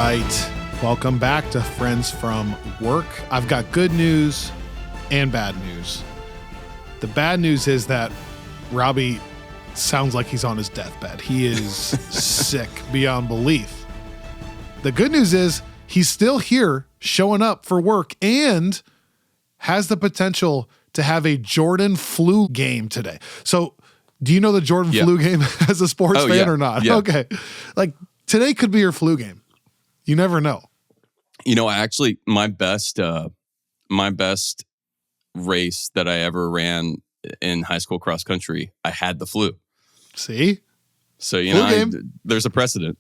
right. Welcome back to Friends from Work. I've got good news and bad news. The bad news is that Robbie sounds like he's on his deathbed. He is sick beyond belief. The good news is he's still here showing up for work and has the potential to have a Jordan flu game today. So do you know the Jordan flu game as a sports fan or not? Yeah. Okay. Like today could be your flu game. You never know. You know, actually, my best race that I ever ran in high school cross country, I had the flu. See? So, there's a precedent.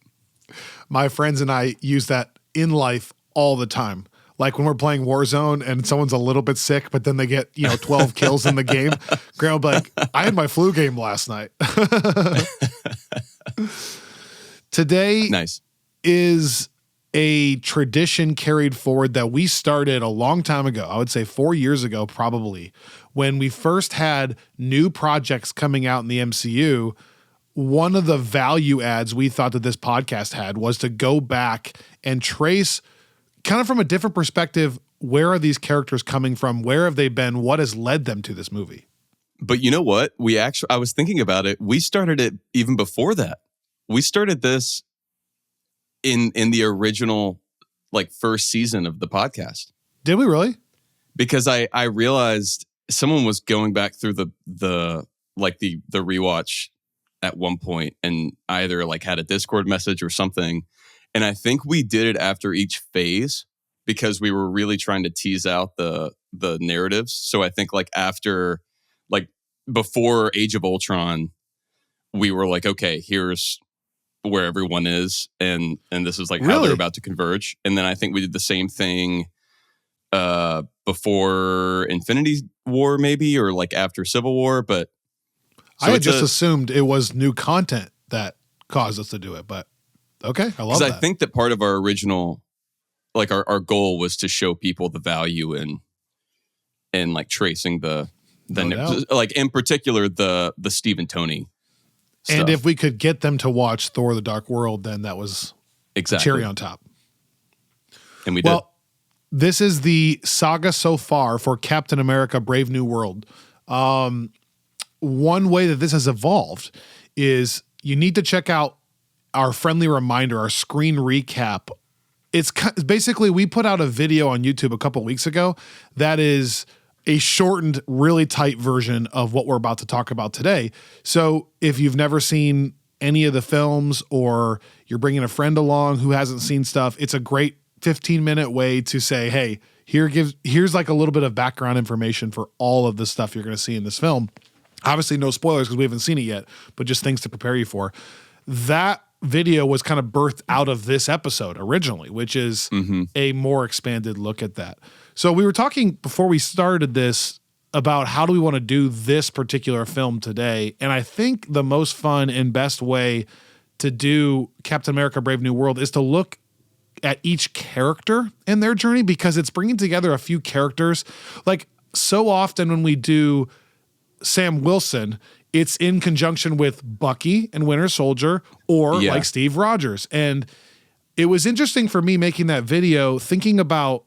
My friends and I use that in life all the time. Like when we're playing Warzone and someone's a little bit sick, but then they get, 12 kills in the game. Graham will be like, I had my flu game last night. Today is a tradition carried forward that we started a long time ago. I would say 4 years ago, probably, when we first had new projects coming out in the MCU. One of the value adds we thought that this podcast had was to go back and trace kind of from a different perspective, where are these characters coming from? Where have they been? What has led them to this movie? But you know what? I was thinking about it. We started it even before that. We started this in the original first season of the podcast. Did we really? Because I realized someone was going back through the rewatch at one point and either had a Discord message or something. And I think we did it after each phase because we were really trying to tease out the narratives. So I think after before Age of Ultron, we were like, okay, here's where everyone is, and this is how they're about to converge. And then I think we did the same thing before Infinity War, maybe, or after Civil War. But I had just assumed it was new content that caused us to do it. But okay, I love that. I think that part of our original, our goal was to show people the value in tracing the in particular the Steve and Tony. And stuff. if we could get them to watch Thor: The Dark World, then that was cherry on top. And we did. Well, this is the saga so far for Captain America: Brave New World. One way that this has evolved is you need to check out our friendly reminder, our screen recap. It's basically, we put out a video on YouTube a couple weeks ago that is a shortened, really tight version of what we're about to talk about today. So if you've never seen any of the films or you're bringing a friend along who hasn't seen stuff, it's a great 15-minute way to say, hey, here's a little bit of background information for all of the stuff you're going to see in this film. Obviously no spoilers because we haven't seen it yet, but just things to prepare you for. That video was kind of birthed out of this episode originally, which is a more expanded look at that. So we were talking before we started this about how do we want to do this particular film today. And I think the most fun and best way to do Captain America: Brave New World is to look at each character and their journey, because it's bringing together a few characters. So often when we do Sam Wilson, it's in conjunction with Bucky and Winter Soldier or Steve Rogers. And it was interesting for me making that video thinking about,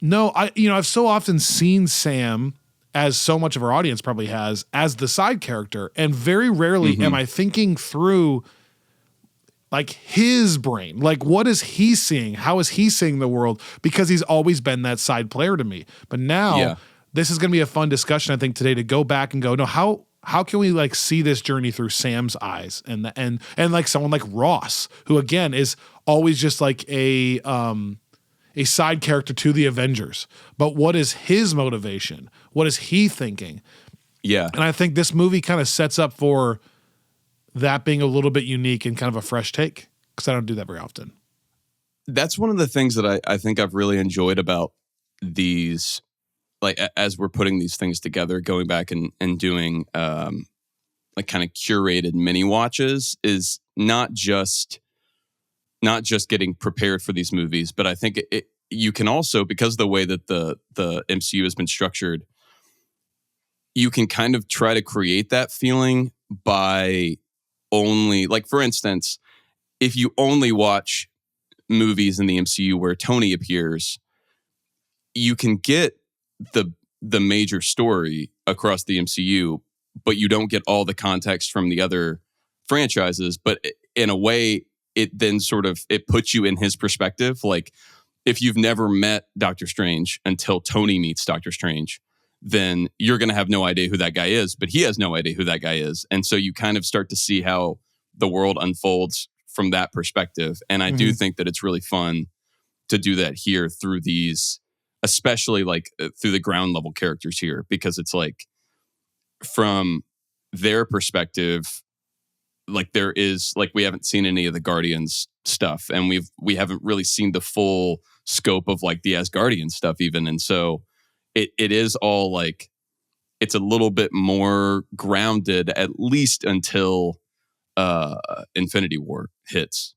I've so often seen Sam, as so much of our audience probably has, as the side character. And very rarely am I thinking through his brain. What is he seeing? How is he seeing the world? Because he's always been that side player to me. But now this is going to be a fun discussion, I think, today to go back and go, no, how can we see this journey through Sam's eyes and someone like Ross, who again is always just a side character to the Avengers. But what is his motivation? What is he thinking? Yeah. And I think this movie kind of sets up for that being a little bit unique and kind of a fresh take, because I don't do that very often. That's one of the things that I think I've really enjoyed about these, as we're putting these things together, going back and doing kind of curated mini watches, is not just getting prepared for these movies, but I think you can also, because of the way that the MCU has been structured, you can kind of try to create that feeling by only, for instance, if you only watch movies in the MCU where Tony appears, you can get the major story across the MCU, but you don't get all the context from the other franchises. But in a way, it then sort of it puts you in his perspective. Like if you've never met Doctor Strange until Tony meets Doctor Strange, then you're going to have no idea who that guy is, but he has no idea who that guy is. And so you kind of start to see how the world unfolds from that perspective. And I do think that it's really fun to do that here through these, especially like through the ground level characters here, because it's like from their perspective, like there is like we haven't seen any of the Guardians stuff, and we haven't really seen the full scope of like the Asgardian stuff even. And so it is all like it's a little bit more grounded, at least until Infinity War hits.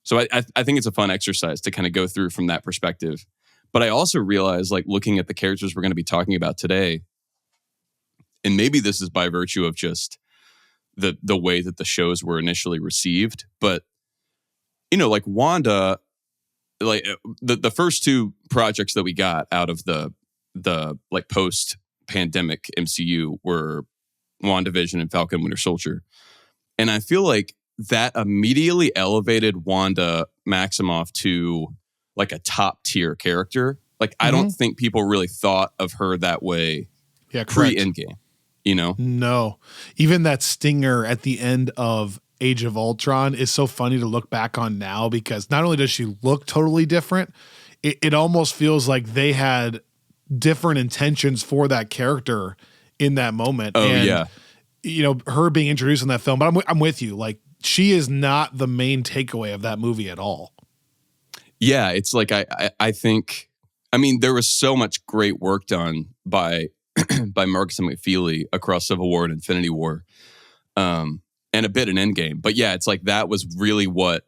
So I think it's a fun exercise to kind of go through from that perspective. But I also realize, like looking at the characters we're going to be talking about today, and maybe this is by virtue of just the way that the shows were initially received, but you know, like Wanda, like the first two projects that we got out of the like post pandemic MCU were WandaVision and Falcon Winter Soldier. And I feel like that immediately elevated Wanda Maximoff to like a top tier character. Like I don't think people really thought of her that way pre Endgame, you know? No. Even that stinger at the end of Age of Ultron is so funny to look back on now, because not only does she look totally different, it almost feels like they had different intentions for that character in that moment. Oh, and, yeah. You know, her being introduced in that film, but I'm with you. Like she is not the main takeaway of that movie at all. Yeah. It's like, I think, I mean, there was so much great work done by Marcus and McFeely across Civil War and Infinity War. And a bit in Endgame. But yeah, it's like that was really what,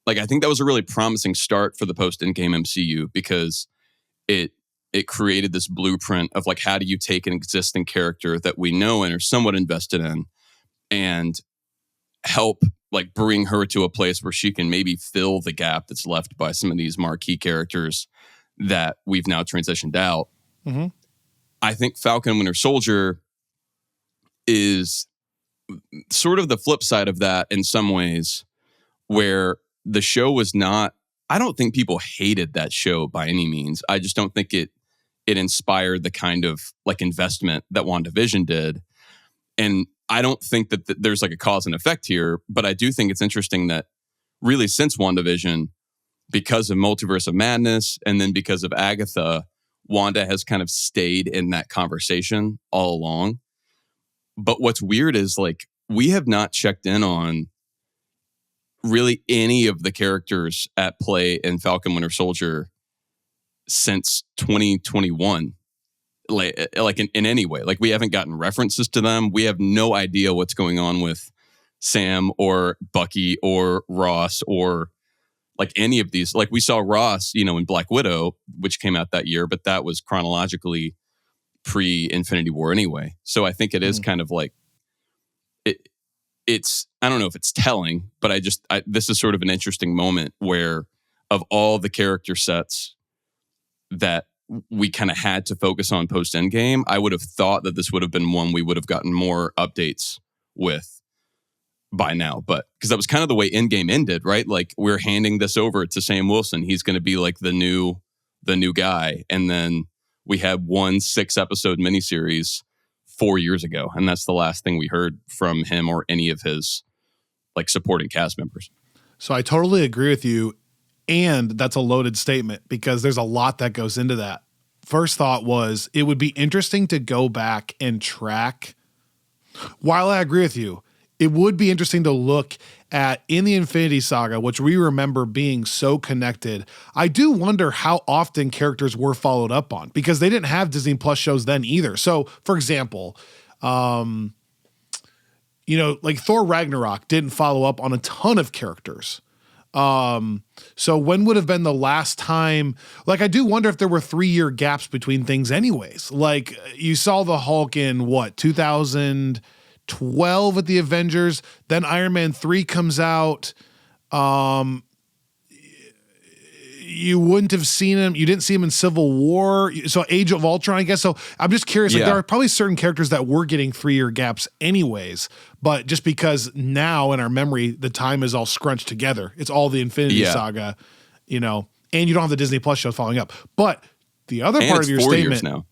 like, I think that was a really promising start for the post-Endgame MCU, because it created this blueprint of like, how do you take an existing character that we know and are somewhat invested in and help like bring her to a place where she can maybe fill the gap that's left by some of these marquee characters that we've now transitioned out. Mm-hmm. I think Falcon and Winter Soldier is sort of the flip side of that in some ways, where the show was not, I don't think people hated that show by any means. I just don't think it inspired the kind of like investment that WandaVision did. And I don't think that there's like a cause and effect here, but I do think it's interesting that really since WandaVision, because of Multiverse of Madness and then because of Agatha, Wanda has kind of stayed in that conversation all along. But what's weird is like we have not checked in on really any of the characters at play in Falcon Winter Soldier since 2021. Like in any way. Like we haven't gotten references to them. We have no idea what's going on with Sam or Bucky or Ross or like any of these. Like we saw Ross, you know, in Black Widow, which came out that year, but that was chronologically pre-Infinity War anyway. So I think it is kind of like it's I don't know if it's telling, but this is sort of an interesting moment where of all the character sets that we kind of had to focus on post Endgame, I would have thought that this would have been one we would have gotten more updates with by now. But because that was kind of the way Endgame ended, right? Like we're handing this over to Sam Wilson. He's going to be like the new guy. And then we had one 6-episode miniseries 4 years ago. And that's the last thing we heard from him or any of his like supporting cast members. So I totally agree with you. And that's a loaded statement because there's a lot that goes into that. First thought was it would be interesting to go back and track. While I agree with you, it would be interesting to look at in the Infinity Saga, which we remember being so connected. I do wonder how often characters were followed up on because they didn't have Disney Plus shows then either. So, for example, you know, like Thor Ragnarok didn't follow up on a ton of characters. So when would have been the last time, like, I do wonder if there were 3-year gaps between things anyways. Like you saw the Hulk in 2012 at the Avengers, then Iron Man 3 comes out. you wouldn't have seen him. You didn't see him in Civil War. So Age of Ultron, I guess. So I'm just curious. Like, there are probably certain characters that were getting 3-year gaps anyways, but just because now in our memory, the time is all scrunched together. It's all the Infinity Saga, you know, and you don't have the Disney Plus shows following up. But the other part of your statement now.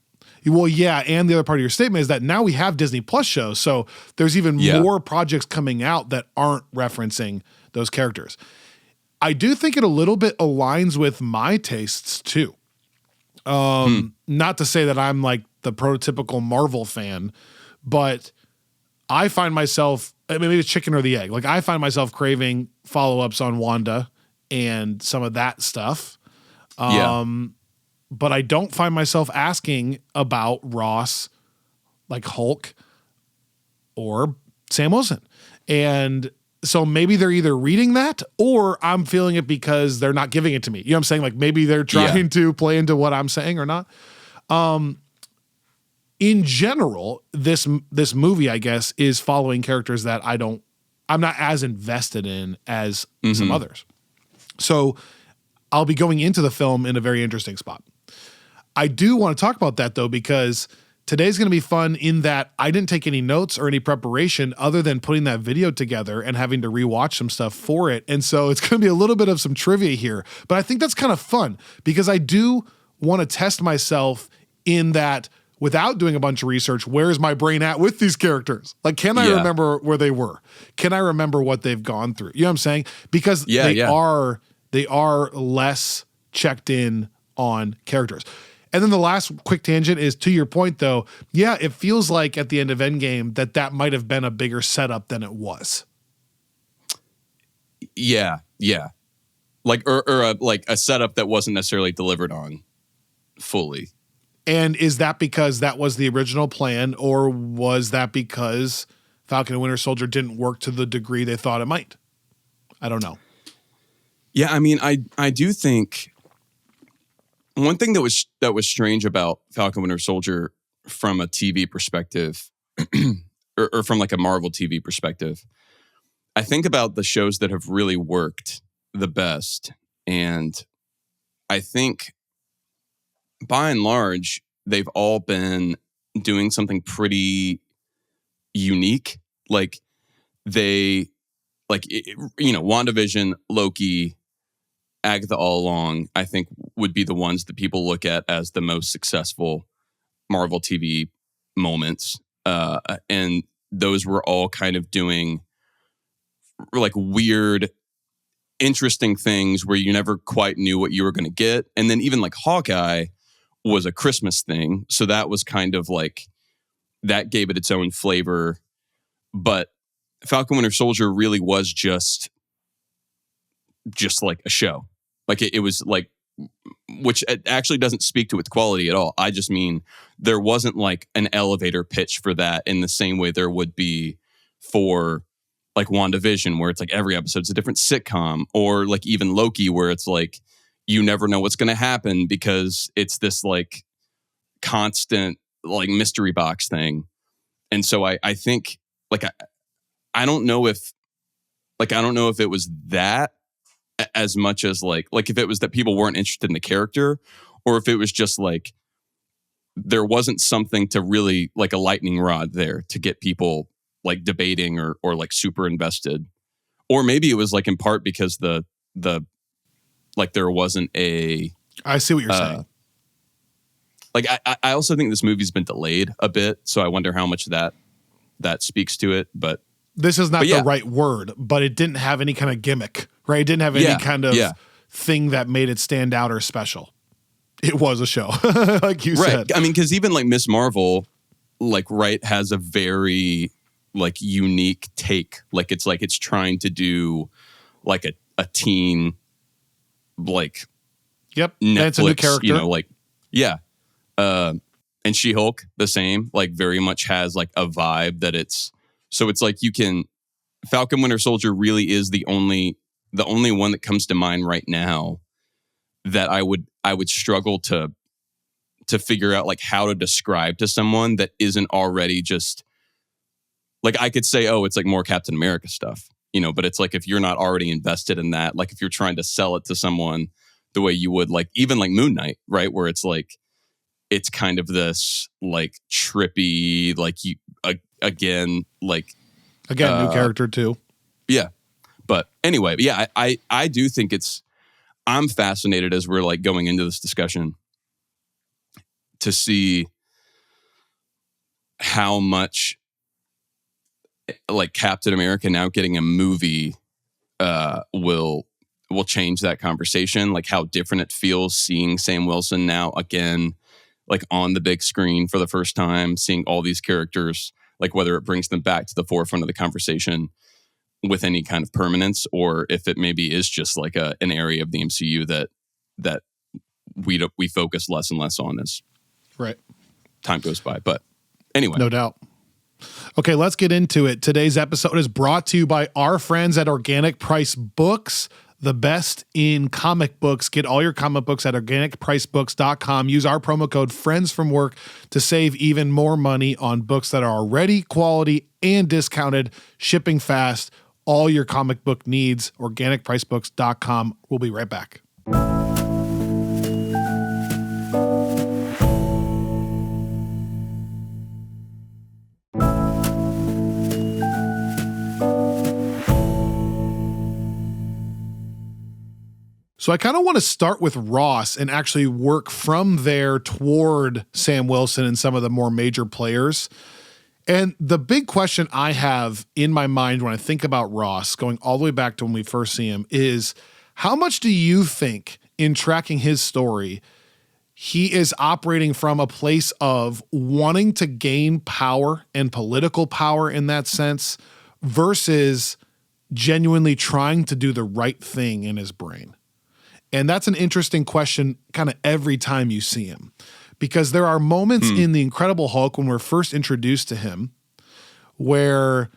Well, yeah, and the other part of your statement is that now we have Disney Plus shows, so there's even more projects coming out that aren't referencing those characters. I do think it a little bit aligns with my tastes too. Not to say that I'm like the prototypical Marvel fan, but I find myself, I mean, maybe it's chicken or the egg. Like I find myself craving follow-ups on Wanda and some of that stuff. But I don't find myself asking about Ross, like Hulk or Sam Wilson. And so maybe they're either reading that or I'm feeling it because they're not giving it to me. You know what I'm saying? Like maybe they're trying to play into what I'm saying or not. In general, this movie, I guess, is following characters that I'm not as invested in as some others. So I'll be going into the film in a very interesting spot. I do want to talk about that though, because today's going to be fun in that I didn't take any notes or any preparation other than putting that video together and having to rewatch some stuff for it. And so it's going to be a little bit of some trivia here, but I think that's kind of fun because I do want to test myself in that without doing a bunch of research. Where's my brain at with these characters? Like, can I remember where they were? Can I remember what they've gone through? You know what I'm saying? Because they are less checked in on characters. And then the last quick tangent is to your point though. Yeah, it feels like at the end of Endgame that might have been a bigger setup than it was. Yeah. Like, or like a setup that wasn't necessarily delivered on fully. And is that because that was the original plan, or was that because Falcon and Winter Soldier didn't work to the degree they thought it might? I don't know. Yeah, I mean, I do think one thing that was strange about Falcon Winter Soldier from a TV perspective, or from like a Marvel TV perspective, I think about the shows that have really worked the best, and I think by and large they've all been doing something pretty unique. Like WandaVision, Loki, Agatha All Along, I think would be the ones that people look at as the most successful Marvel TV moments. And those were all kind of doing like weird, interesting things where you never quite knew what you were going to get. And then even like Hawkeye was a Christmas thing. So that was kind of like, that gave it its own flavor. But Falcon Winter Soldier really was just like a show. Like it was like, which actually doesn't speak to its quality at all. I just mean there wasn't like an elevator pitch for that in the same way there would be for like WandaVision, where it's like every episode's a different sitcom, or like even Loki, where it's like you never know what's going to happen because it's this like constant like mystery box thing. And so I think like I don't know if it was that as much as like if it was that people weren't interested in the character, or if it was just like there wasn't something to really like a lightning rod there to get people like debating or like super invested. Or maybe it was like in part because the like there wasn't a I see what you're saying. Like I also think this movie's been delayed a bit, so I wonder how much that speaks to it. But this is not the right word, but it didn't have any kind of gimmick, right? It didn't have any kind of thing that made it stand out or special. It was a show, like you said. I mean, because even like Miss Marvel, like has a very like unique take. Like it's trying to do like a teen like Netflix, that's a new character. You know, like and She-Hulk the same. Like very much has like a vibe that it's. So it's like Falcon Winter Soldier really is the only one that comes to mind right now that I would struggle to figure out like how to describe to someone that isn't already just like, I could say, oh, it's like more Captain America stuff, you know, but it's like if you're not already invested in that, like if you're trying to sell it to someone the way you would like even like Moon Knight, right? Where it's like it's kind of this like trippy, like you again, like New character too. yeah. But anyway, yeah, I do think I'm fascinated as we're like going into this discussion to see how much like Captain America now getting a movie will change that conversation, like how different it feels seeing Sam Wilson now again, like on the big screen for the first time, seeing all these characters, like whether it brings them back to the forefront of the conversation with any kind of permanence, or if it maybe is just like an area of the MCU that we focus less and less on as right time goes by. But anyway, no doubt. Okay, let's get into it. Today's episode is brought to you by our friends at Organic Price Books, the best in comic books. Get all your comic books at organicpricebooks.com. Use our promo code FRIENDSFROM to save even more money on books that are already quality and discounted, shipping fast. All your comic book needs, organicpricebooks.com. We'll be right back. So I kind of want to start with Ross and actually work from there toward Sam Wilson and some of the more major players. And the big question I have in my mind when I think about Ross, going all the way back to when we first see him, is how much do you think in tracking his story, he is operating from a place of wanting to gain power and political power in that sense versus genuinely trying to do the right thing in his brain? And that's an interesting question kind of every time you see him, because there are moments in The Incredible Hulk when we're first introduced to him where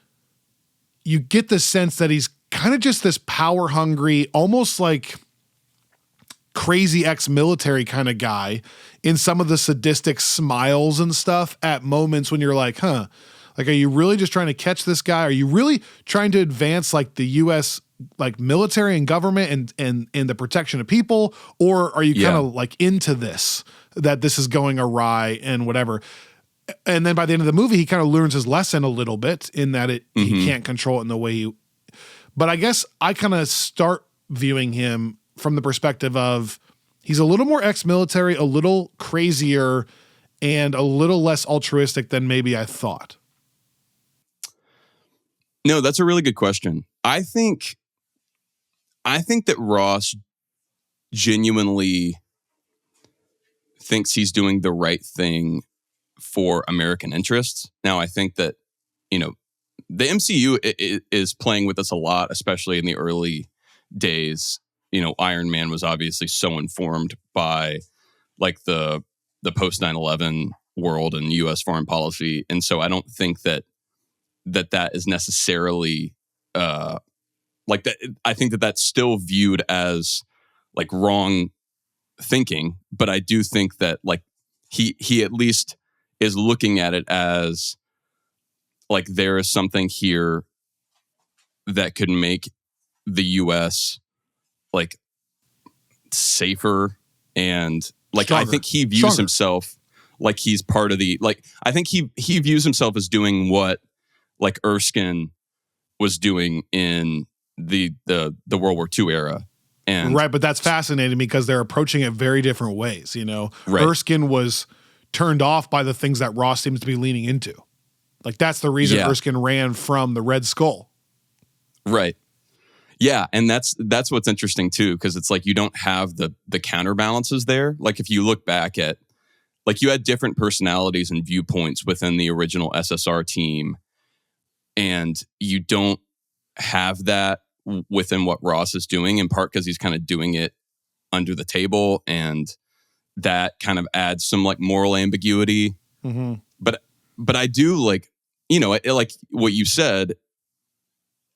you get the sense that he's kind of just this power hungry, almost like crazy ex-military kind of guy in some of the sadistic smiles and stuff at moments when you're like, like, are you really just trying to catch this guy? Are you really trying to advance like the U.S. like military and government and the protection of people? Or are you kind of like into this, that this is going awry and whatever? And then by the end of the movie, he kind of learns his lesson a little bit in that he can't control it in the way he, but I guess I kind of start viewing him from the perspective of he's a little more ex-military, a little crazier, and a little less altruistic than maybe I thought. No, that's a really good question. I think that Ross genuinely thinks he's doing the right thing for American interests. Now, I think that, the MCU is playing with us a lot, especially in the early days. Iron Man was obviously so informed by like the post 9/11 world and U.S. foreign policy. And so I don't think that is necessarily like that. I think that that's still viewed as like wrong thinking, but I do think that like he at least is looking at it as like there is something here that could make the US like safer, and like Stronger. I think he views himself like he's part of the, like I think he views himself as doing what like Erskine was doing in the World War II era. And right, but that's fascinating because they're approaching it very different ways. Right. Erskine was turned off by the things that Ross seems to be leaning into. Like that's the reason Erskine ran from the Red Skull. Right. Yeah, and that's what's interesting too, because it's like you don't have the counterbalances there. Like if you look back at, like you had different personalities and viewpoints within the original SSR team, and you don't have that within what Ross is doing, in part because he's kind of doing it under the table, and that kind of adds some like moral ambiguity. Mm-hmm. But I do like, like what you said,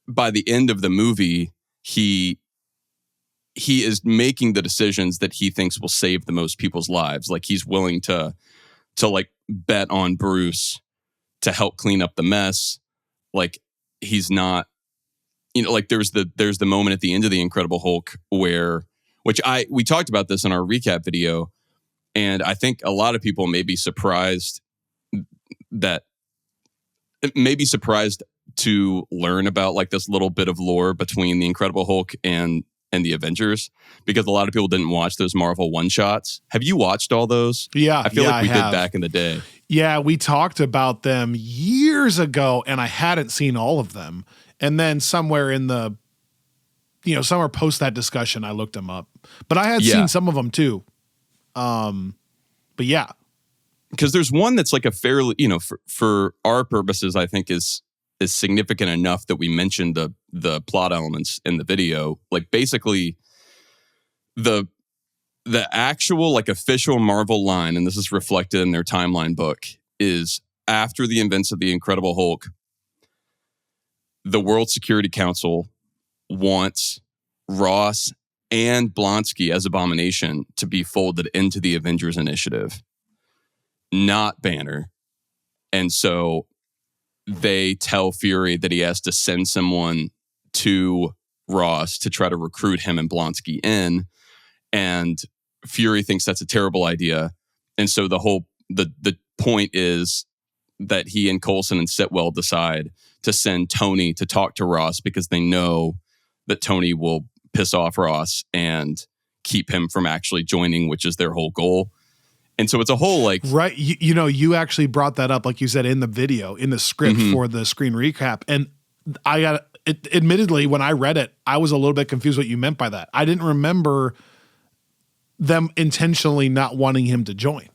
by the end of the movie, he is making the decisions that he thinks will save the most people's lives. Like he's willing to like bet on Bruce to help clean up the mess. Like he's not, like there's the moment at the end of The Incredible Hulk where which we talked about this in our recap video, and I think a lot of people may be surprised to learn about like this little bit of lore between the Incredible Hulk and the Avengers, because a lot of people didn't watch those Marvel one-shots. Have you watched all those? Yeah, I feel like we have. did back in the day. Yeah, we talked about them years ago, and I hadn't seen all of them. And then somewhere in the, somewhere post that discussion, I looked them up. But I had seen some of them too. But yeah. Because there's one that's like a fairly, for our purposes, I think is significant enough that we mentioned the plot elements in the video. Like basically the actual like official Marvel line, and this is reflected in their timeline book, is after the events of the Incredible Hulk, the World Security Council wants Ross and Blonsky as Abomination to be folded into the Avengers Initiative, not Banner. And so they tell Fury that he has to send someone to Ross to try to recruit him and Blonsky in. And Fury thinks that's a terrible idea. And so the point is that he and Coulson and Sitwell decide to send Tony to talk to Ross, because they know that Tony will piss off Ross and keep him from actually joining, which is their whole goal. And so it's a whole like... Right. You actually brought that up, like you said, in the video, in the script for the screen recap. And admittedly, when I read it, I was a little bit confused what you meant by that. I didn't remember them intentionally not wanting him to join.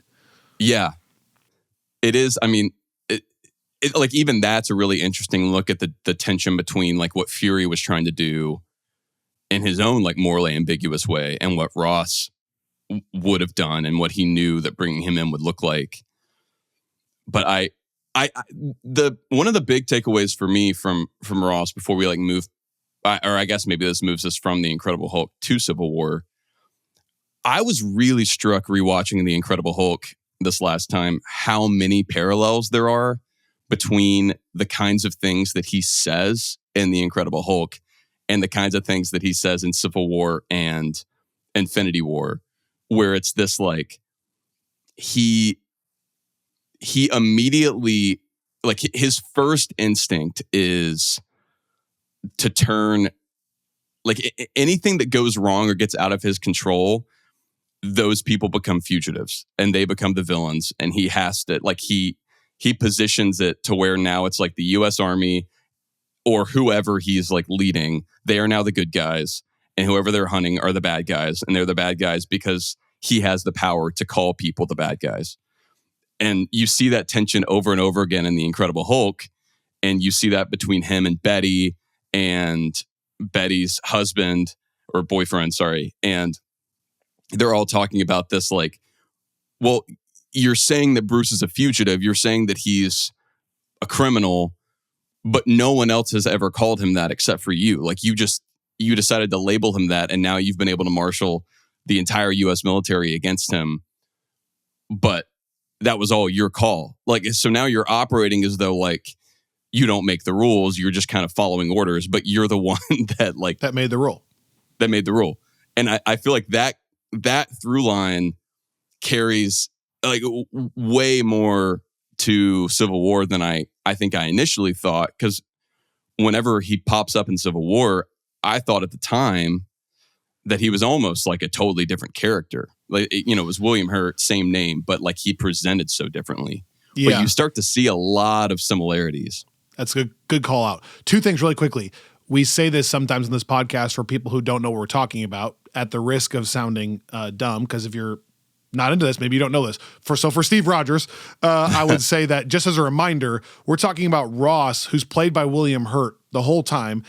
Yeah. It is. I mean, it like even that's a really interesting look at the tension between like what Fury was trying to do in his own like morally ambiguous way and what Ross would have done and what he knew that bringing him in would look like. But one of the big takeaways for me from Ross before we like move, or I guess maybe this moves us from the Incredible Hulk to Civil War. I was really struck rewatching the Incredible Hulk this last time how many parallels there are between the kinds of things that he says in the Incredible Hulk and the kinds of things that he says in Civil War and Infinity War, where it's this like he immediately, like his first instinct is to turn, like anything that goes wrong or gets out of his control, those people become fugitives and they become the villains. And he has to, like he positions it to where now it's like the US Army or whoever he's like leading, they are now the good guys, and whoever they're hunting are the bad guys, and they're the bad guys because he has the power to call people the bad guys. And you see that tension over and over again in the Incredible Hulk, and you see that between him and Betty and Betty's husband or boyfriend, sorry. And they're all talking about this like, well, you're saying that Bruce is a fugitive, you're saying that he's a criminal, but no one else has ever called him that except for you. Like you decided to label him that, and now you've been able to marshal the entire US military against him. But that was all your call. Like, so now you're operating as though like you don't make the rules, you're just kind of following orders, but you're the one that made the rule. And I feel like that through line carries like way more to Civil War than I think I initially thought, because whenever he pops up in Civil War, I thought at the time that he was almost like a totally different character. Like, it was William Hurt, same name, but like he presented so differently. Yeah. But you start to see a lot of similarities. That's a good call out. Two things really quickly. We say this sometimes in this podcast for people who don't know what we're talking about, at the risk of sounding dumb, because if you're not into this, maybe you don't know this. For Steve Rogers, I would say that just as a reminder, we're talking about Ross, who's played by William Hurt the whole time.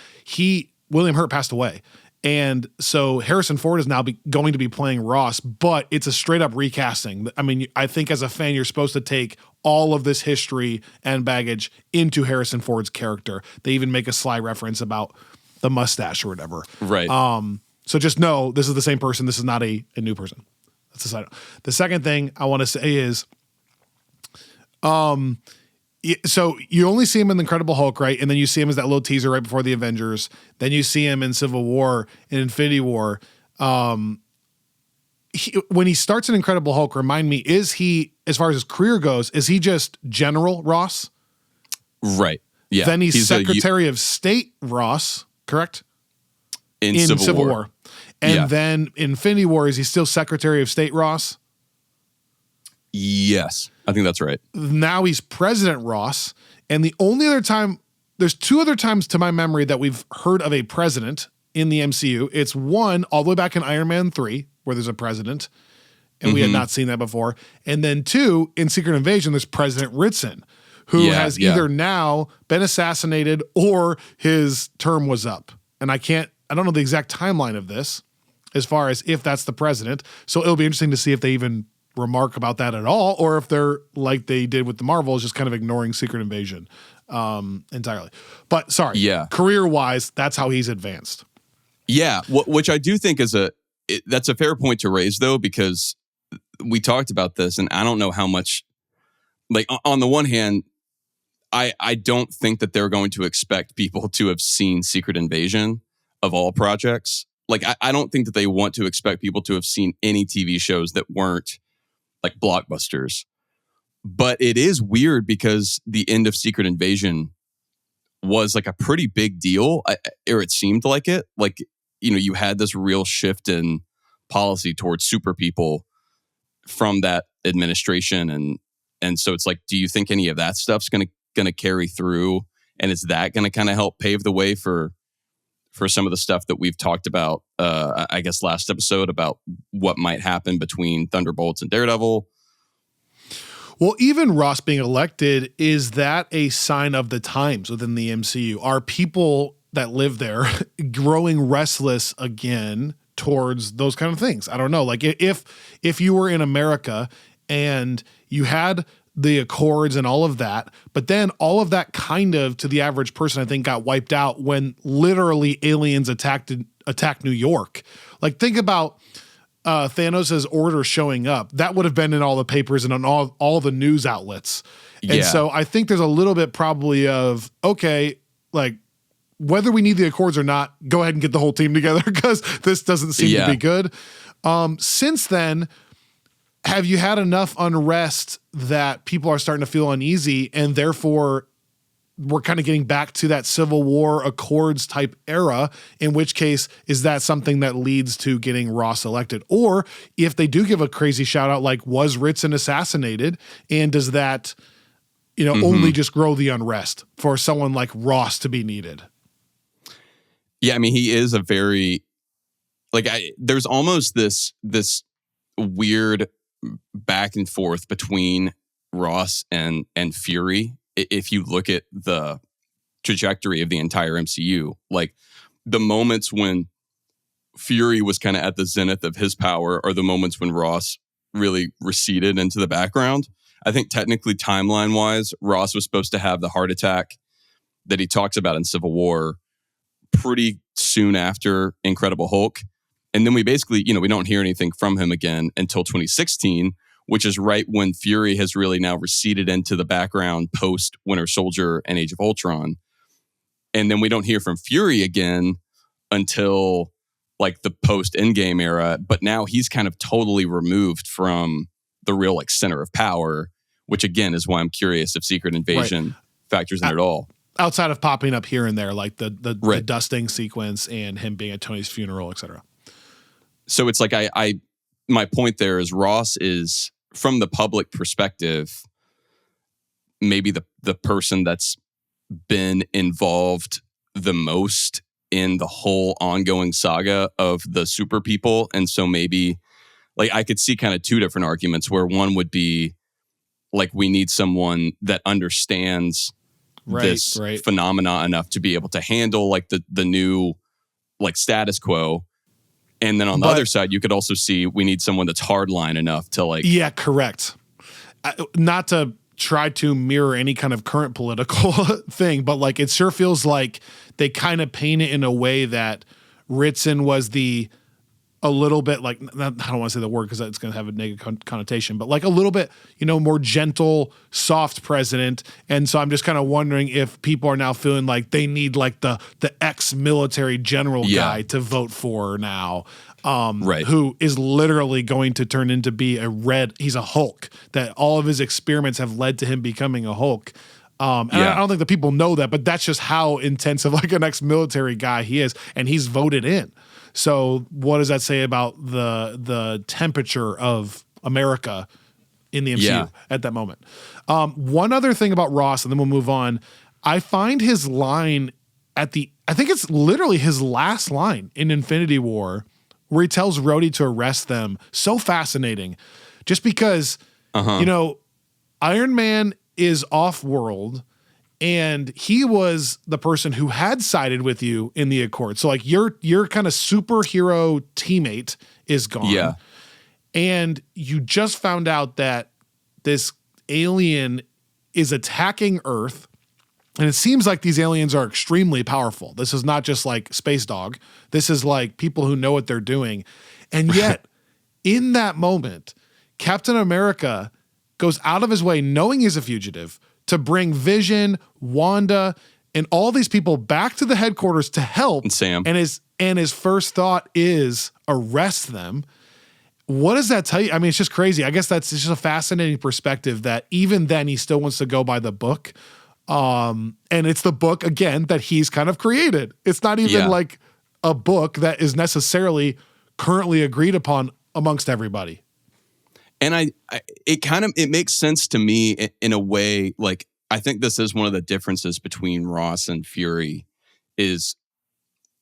William Hurt passed away. And so Harrison Ford is now going to be playing Ross, but it's a straight up recasting. I mean, I think as a fan, you're supposed to take all of this history and baggage into Harrison Ford's character. They even make a sly reference about the mustache or whatever. Right. So just know this is the same person. This is not a new person. That's the side. The second thing I want to say is, so you only see him in the Incredible Hulk, right? And then you see him as that little teaser right before the Avengers. Then you see him in Civil War and Infinity War. And when he starts in Incredible Hulk, remind me, is he, as far as his career goes, is he just General Ross? Right. Yeah. Then he's Secretary of State Ross, correct? In Civil War. And then Infinity War, is he still Secretary of State Ross? Yes, I think that's right. Now he's President Ross. And the only other time, there's two other times to my memory that we've heard of a president in the MCU. It's one, all the way back in Iron Man 3, where there's a president, and we had not seen that before. And then two, in Secret Invasion, there's President Ritson, who has either now been assassinated or his term was up. And I don't know the exact timeline of this as far as if that's the president. So it'll be interesting to see if they even remark about that at all, or if they're like they did with the Marvels, just kind of ignoring Secret Invasion entirely. But sorry, career-wise, that's how he's advanced. Yeah, which I do think is that's a fair point to raise, though, because we talked about this, and I don't know how much, like, on the one hand, I don't think that they're going to expect people to have seen Secret Invasion of all projects. Like, I don't think that they want to expect people to have seen any TV shows that weren't like blockbusters. But it is weird because the end of Secret Invasion was like a pretty big deal, or it seemed like it. Like, you know, you had this real shift in policy towards super people from that administration. And so it's like, do you think any of that stuff's going to carry through? And is that going to kind of help pave the way for some of the stuff that we've talked about, I guess, last episode about what might happen between Thunderbolts and Daredevil? Well, even Ross being elected, is that a sign of the times within the MCU? Are people that live there growing restless again towards those kind of things? I don't know. Like, if you were in America and you had the Accords and all of that, but then all of that kind of, to the average person, I think, got wiped out when literally aliens attacked New York. Like, think about Thanos' order showing up. That would have been in all the papers and on all the news outlets. And so I think there's a little bit probably of, okay, like, whether we need the Accords or not, go ahead and get the whole team together because this doesn't seem to be good. Since then, have you had enough unrest that people are starting to feel uneasy, and therefore we're kind of getting back to that Civil War Accords type era, in which case, is that something that leads to getting Ross elected? Or if they do give a crazy shout out, like, was Ritson assassinated? And does that, only just grow the unrest for someone like Ross to be needed? Yeah, I mean, he is a very, there's almost this weird back and forth between Ross and Fury. If you look at the trajectory of the entire MCU, like, the moments when Fury was kind of at the zenith of his power are the moments when Ross really receded into the background. I think technically, timeline wise, Ross was supposed to have the heart attack that he talks about in Civil War pretty soon after Incredible Hulk. And then we basically, we don't hear anything from him again until 2016, which is right when Fury has really now receded into the background post Winter Soldier and Age of Ultron. And then we don't hear from Fury again until like the post Endgame era. But now he's kind of totally removed from the real like center of power, which again is why I'm curious if Secret Invasion factors in at all. Outside of popping up here and there, like the dusting sequence and him being at Tony's funeral, etc. So it's like my point there is Ross is, from the public perspective, maybe the person that's been involved the most in the whole ongoing saga of the super people. And so maybe, like, I could see kind of two different arguments where one would be like, we need someone that understands this phenomena enough to be able to handle like the new like status quo. And then on the other side, you could also see we need someone that's hardline enough to like... Yeah, correct. Not to try to mirror any kind of current political thing, but like, it sure feels like they kind of paint it in a way that Ritson was a little bit like, I don't want to say the word because it's going to have a negative connotation, but like a little bit, more gentle, soft president. And so I'm just kind of wondering if people are now feeling like they need like the ex-military general guy to vote for now. Right. who is literally going to turn into be he's a Hulk, that all of his experiments have led to him becoming a Hulk. And I don't think the people know that, but that's just how intense of like an ex-military guy he is, and he's voted in. So what does that say about the temperature of America in the MCU at that moment? One other thing about Ross, and then we'll move on. I find his line I think it's literally his last line in Infinity War, where he tells Rhodey to arrest them, so fascinating. Just because, Iron Man is off-world, and he was the person who had sided with you in the Accord. So like your kind of superhero teammate is gone. Yeah. And you just found out that this alien is attacking Earth. And it seems like these aliens are extremely powerful. This is not just like Space Dog. This is like people who know what they're doing. And yet, in that moment, Captain America goes out of his way, knowing he's a fugitive, to bring Vision, Wanda, and all these people back to the headquarters to help. And Sam. And his first thought is arrest them. What does that tell you? I mean, it's just crazy. I guess that's just a fascinating perspective that even then he still wants to go by the book. And it's the book, again, that he's kind of created. It's not even like a book that is necessarily currently agreed upon amongst everybody. And it makes sense to me in a way. Like, I think this is one of the differences between Ross and Fury is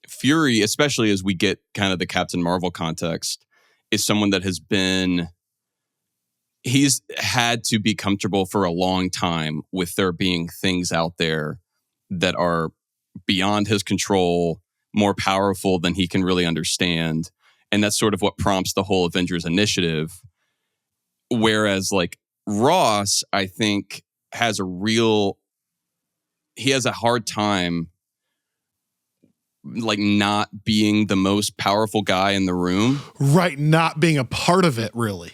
Fury, especially as we get kind of the Captain Marvel context, is someone that he's had to be comfortable for a long time with there being things out there that are beyond his control, more powerful than he can really understand. And that's sort of what prompts the whole Avengers initiative. Whereas like Ross, I think he has a hard time like not being the most powerful guy in the room. Right. Not being a part of it, really.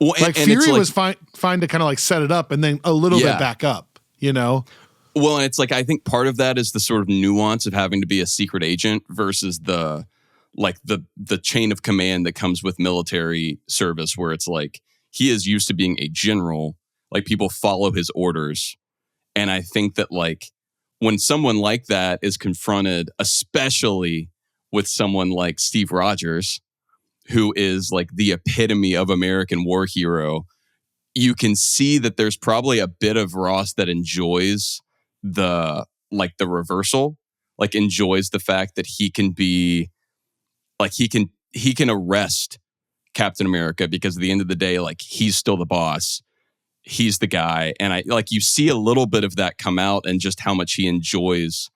Well, like Fury was fine to kind of like set it up and then a little bit back up, Well, and it's like, I think part of that is the sort of nuance of having to be a secret agent versus the chain of command that comes with military service, where it's like, he is used to being a general, like people follow his orders. And I think that like when someone like that is confronted, especially with someone like Steve Rogers, who is like the epitome of American war hero, you can see that there's probably a bit of Ross that enjoys the reversal, like enjoys the fact that he can be like, he can arrest Captain America, because at the end of the day, like he's still the boss. He's the guy. And I like, you see a little bit of that come out and just how much he enjoys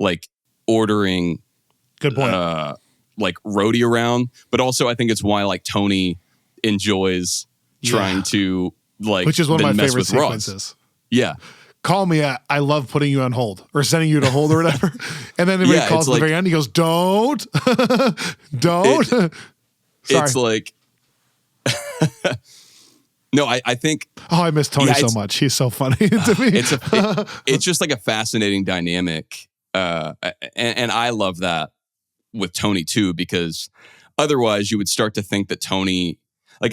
like ordering. Good point. Like Rhodey around, but also I think it's why like Tony enjoys trying to like, which is one of my favorite sequences. Ross. Yeah. Call me at, I love putting you on hold or sending you to hold or whatever. And then everybody calls at the very end. He goes, don't. Sorry. It's like, no, I think. Oh, I miss Tony so much. He's so funny to me. It's just like a fascinating dynamic. And I love that with Tony too, because otherwise you would start to think that Tony, like,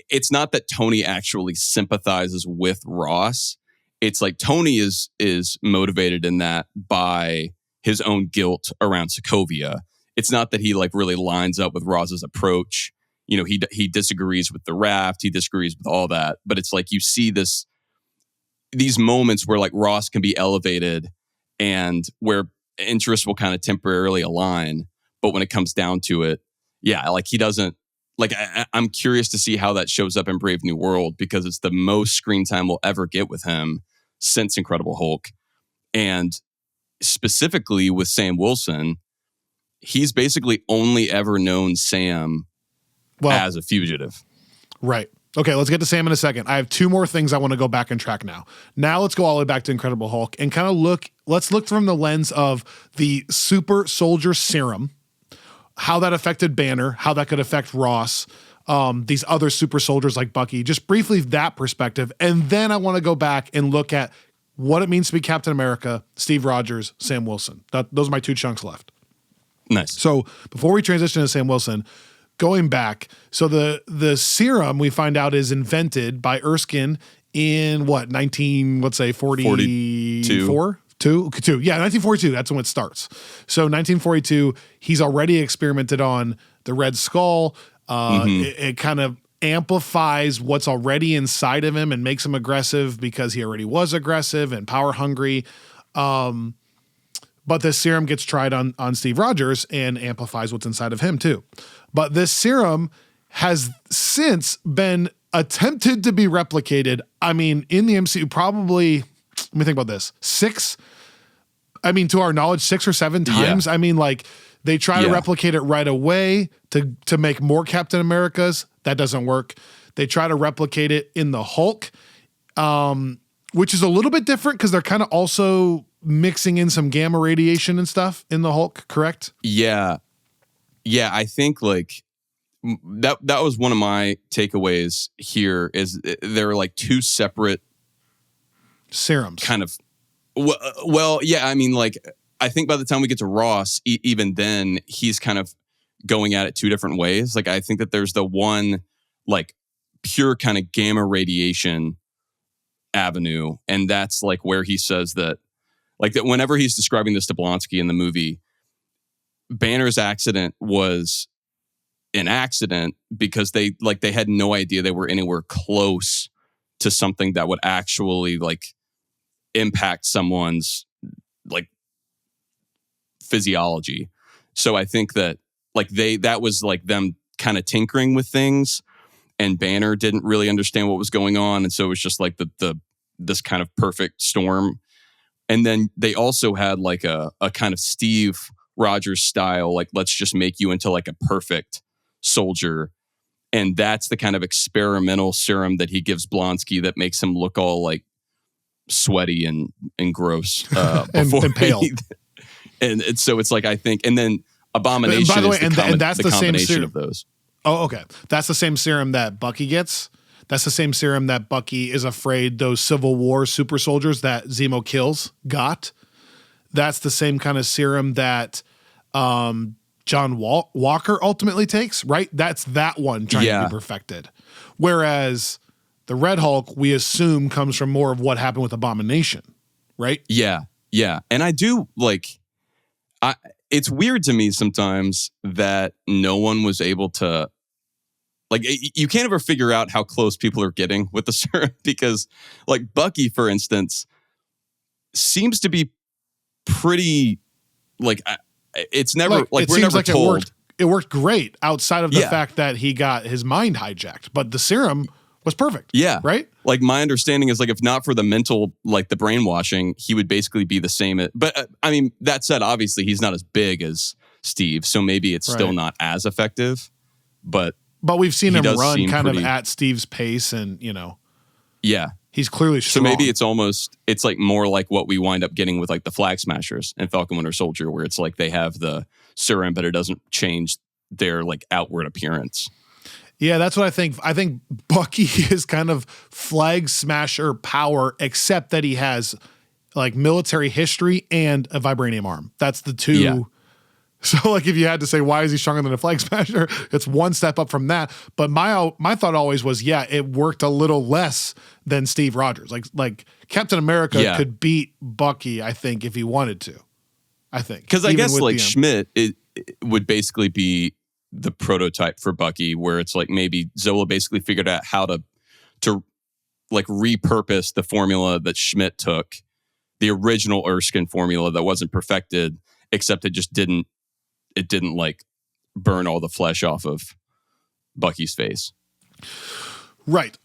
it's not that Tony actually sympathizes with Ross. It's like Tony is motivated in that by his own guilt around Sokovia. It's not that he like really lines up with Ross's approach. He disagrees with the raft. He disagrees with all that. But it's like you see these moments where like Ross can be elevated and where interests will kind of temporarily align. But when it comes down to it, like he doesn't, like I'm curious to see how that shows up in Brave New World, because it's the most screen time we'll ever get with him since Incredible Hulk. And specifically with Sam Wilson, he's basically only ever known Sam as a fugitive. Right. Okay, let's get to Sam in a second. I have two more things I want to go back and track now. Now let's go all the way back to Incredible Hulk and kind of let's look from the lens of the super soldier serum, how that affected Banner, how that could affect Ross, these other super soldiers like Bucky, just briefly that perspective. And then I want to go back and look at what it means to be Captain America, Steve Rogers, Sam Wilson. Those are my two chunks left. Nice. So before we transition to Sam Wilson, going back, so the serum we find out is invented by Erskine in what, 1944? Two? Yeah, 1942. That's when it starts. So 1942, he's already experimented on the Red Skull. It kind of amplifies what's already inside of him and makes him aggressive because he already was aggressive and power hungry. But this serum gets tried on Steve Rogers and amplifies what's inside of him too. But this serum has since been attempted to be replicated. I mean, in the MCU, probably, let me think about this, to our knowledge, 6 or 7 times. Yeah. I mean, like, they try to replicate it right away to make more Captain Americas. That doesn't work. They try to replicate it in the Hulk, which is a little bit different because they're kind of also mixing in some gamma radiation and stuff in the Hulk, correct? Yeah. Yeah, I think like that was one of my takeaways here is there are like 2 separate serums. Kind of well, yeah, I mean, like, I think by the time we get to Ross, even then, he's kind of going at it 2 different ways. Like, I think that there's the one, like, pure kind of gamma radiation avenue, and that's, like, where he says that, like, that whenever he's describing this to Blonsky in the movie, Banner's accident was an accident because they had no idea they were anywhere close to something that would actually, like, impact someone's, like, physiology. So I think that, like, that was like them kind of tinkering with things, and Banner didn't really understand what was going on, and so it was just like this kind of perfect storm. And then they also had like a kind of Steve Rogers style, like, let's just make you into like a perfect soldier, and that's the kind of experimental serum that he gives Blonsky that makes him look all like sweaty and gross and pale. And so it's like, I think, and then Abomination by the way, is and that's the same combination serum of those. Oh, okay. That's the same serum that Bucky gets. That's the same serum that Bucky is afraid those Civil War super soldiers that Zemo kills got. That's the same kind of serum that John Walker ultimately takes, right? That's that one trying to be perfected. Whereas the Red Hulk, we assume, comes from more of what happened with Abomination, right? Yeah, yeah. And I do, like, it's weird to me sometimes that no one was able to, like, you can't ever figure out how close people are getting with the serum because, like, Bucky, for instance, seems to be pretty, like, it's never, like we're never told. It worked great outside of the fact that he got his mind hijacked, but the serum was perfect. Yeah. Right? Like, my understanding is, like, if not for the mental, like, the brainwashing, he would basically be the same. But, I mean, that said, obviously, he's not as big as Steve, so maybe it's still not as effective. But we've seen him run kind of at Steve's pace and, yeah. He's clearly strong. So maybe it's like more like what we wind up getting with, like, the Flag Smashers and Falcon Winter Soldier, where it's like they have the serum, but it doesn't change their, like, outward appearance. Yeah, that's what I think. I think Bucky is kind of Flag Smasher power, except that he has, like, military history and a vibranium arm. That's the 2. Yeah. So, like, if you had to say, why is he stronger than a Flag Smasher? It's one step up from that. But my thought always was, it worked a little less than Steve Rogers. Like Captain America could beat Bucky, I think, if he wanted to. I think. Because I guess, like, Schmidt, it would basically be the prototype for Bucky, where it's like maybe Zola basically figured out how to like repurpose the formula that Schmidt took, the original Erskine formula that wasn't perfected, except it just didn't like burn all the flesh off of Bucky's face. Right.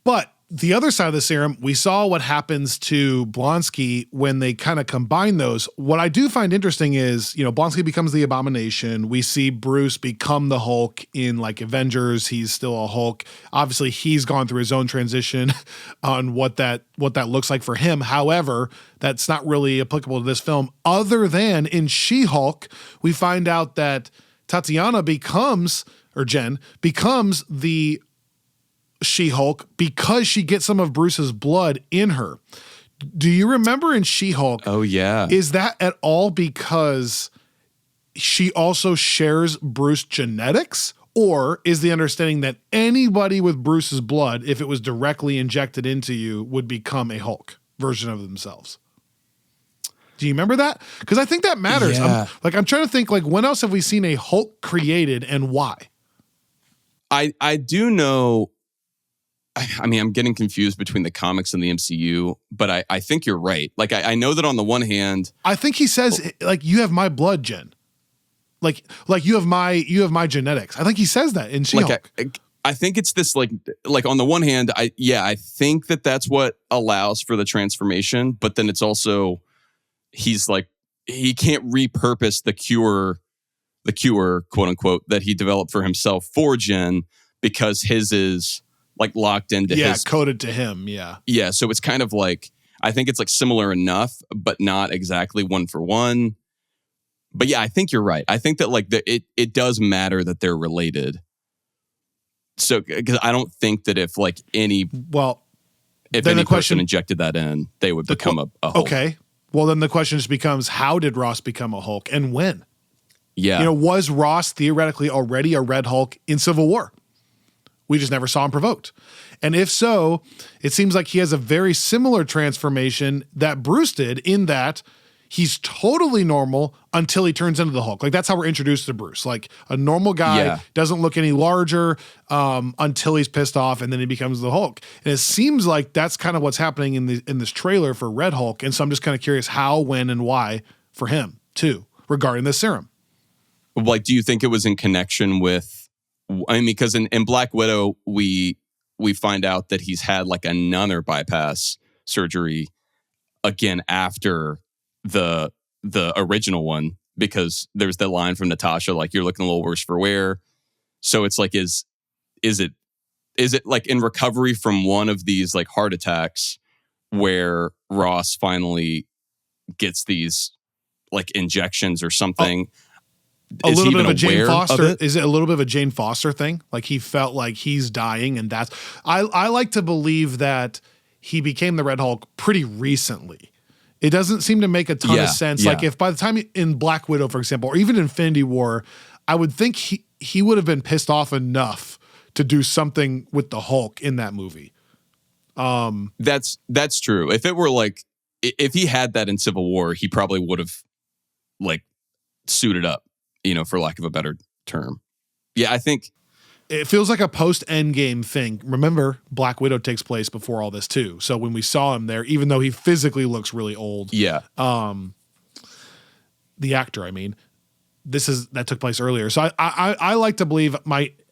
But the other side of the serum, we saw what happens to Blonsky when they kind of combine those. What I do find interesting is, Blonsky becomes the Abomination. We see Bruce become the Hulk in, like, Avengers. He's still a Hulk. Obviously, he's gone through his own transition on what that looks like for him. However, that's not really applicable to this film. Other than in She-Hulk, we find out that Jen becomes the She-Hulk because she gets some of Bruce's blood in her. Do you remember in She-Hulk? Oh, yeah. Is that at all because she also shares Bruce genetics? Or is the understanding that anybody with Bruce's blood, if it was directly injected into you, would become a Hulk version of themselves? Do you remember that? Because I think that matters. Yeah. I'm trying to think, like, when else have we seen a Hulk created and why? I do know. I mean, I'm getting confused between the comics and the MCU, but I think you're right. Like, I know that on the one hand, I think he says, like, you have my blood, Jen. Like you have my genetics. I think he says that in She-Hulk. I think it's this like on the one hand, I think that that's what allows for the transformation, but then it's also he's like he can't repurpose the cure quote unquote that he developed for himself for Jen because his is like locked into his coded to him. Yeah. So it's kind of like I think it's like similar enough, but not exactly one for one. But yeah, I think you're right. I think that like it does matter that they're related. So because I don't think that if any person injected that in, they would become a Hulk. Okay. Well, then the question just becomes, how did Ross become a Hulk and when? Yeah. Was Ross theoretically already a Red Hulk in Civil War? We just never saw him provoked. And if so, it seems like he has a very similar transformation that Bruce did in that he's totally normal until he turns into the Hulk. Like, that's how we're introduced to Bruce. Like, a normal guy doesn't look any larger until he's pissed off, and then he becomes the Hulk. And it seems like that's kind of what's happening in this trailer for Red Hulk. And so I'm just kind of curious how, when, and why for him, too, regarding this serum. Like, do you think it was in connection with... I mean, because in Black Widow, we find out that he's had, like, another bypass surgery again after the original one, because there's the line from Natasha, like, you're looking a little worse for wear. So it's like, is it like in recovery from one of these like heart attacks where Ross finally gets these like injections or something? A little bit of a Jane Foster. Is it a little bit of a Jane Foster thing? Like, he felt like he's dying, and that's... I like to believe that he became the Red Hulk pretty recently. It doesn't seem to make a ton of sense. Yeah. Like, if by the time in Black Widow, for example, or even Infinity War, I would think he would have been pissed off enough to do something with the Hulk in that movie. That's true. If it were like, if he had that in Civil War, he probably would have like suited up, for lack of a better term. Yeah, I think it feels like a post-Endgame thing. Remember, Black Widow takes place before all this too. So when we saw him there, even though he physically looks really old, the actor, I mean, that took place earlier. So I like to believe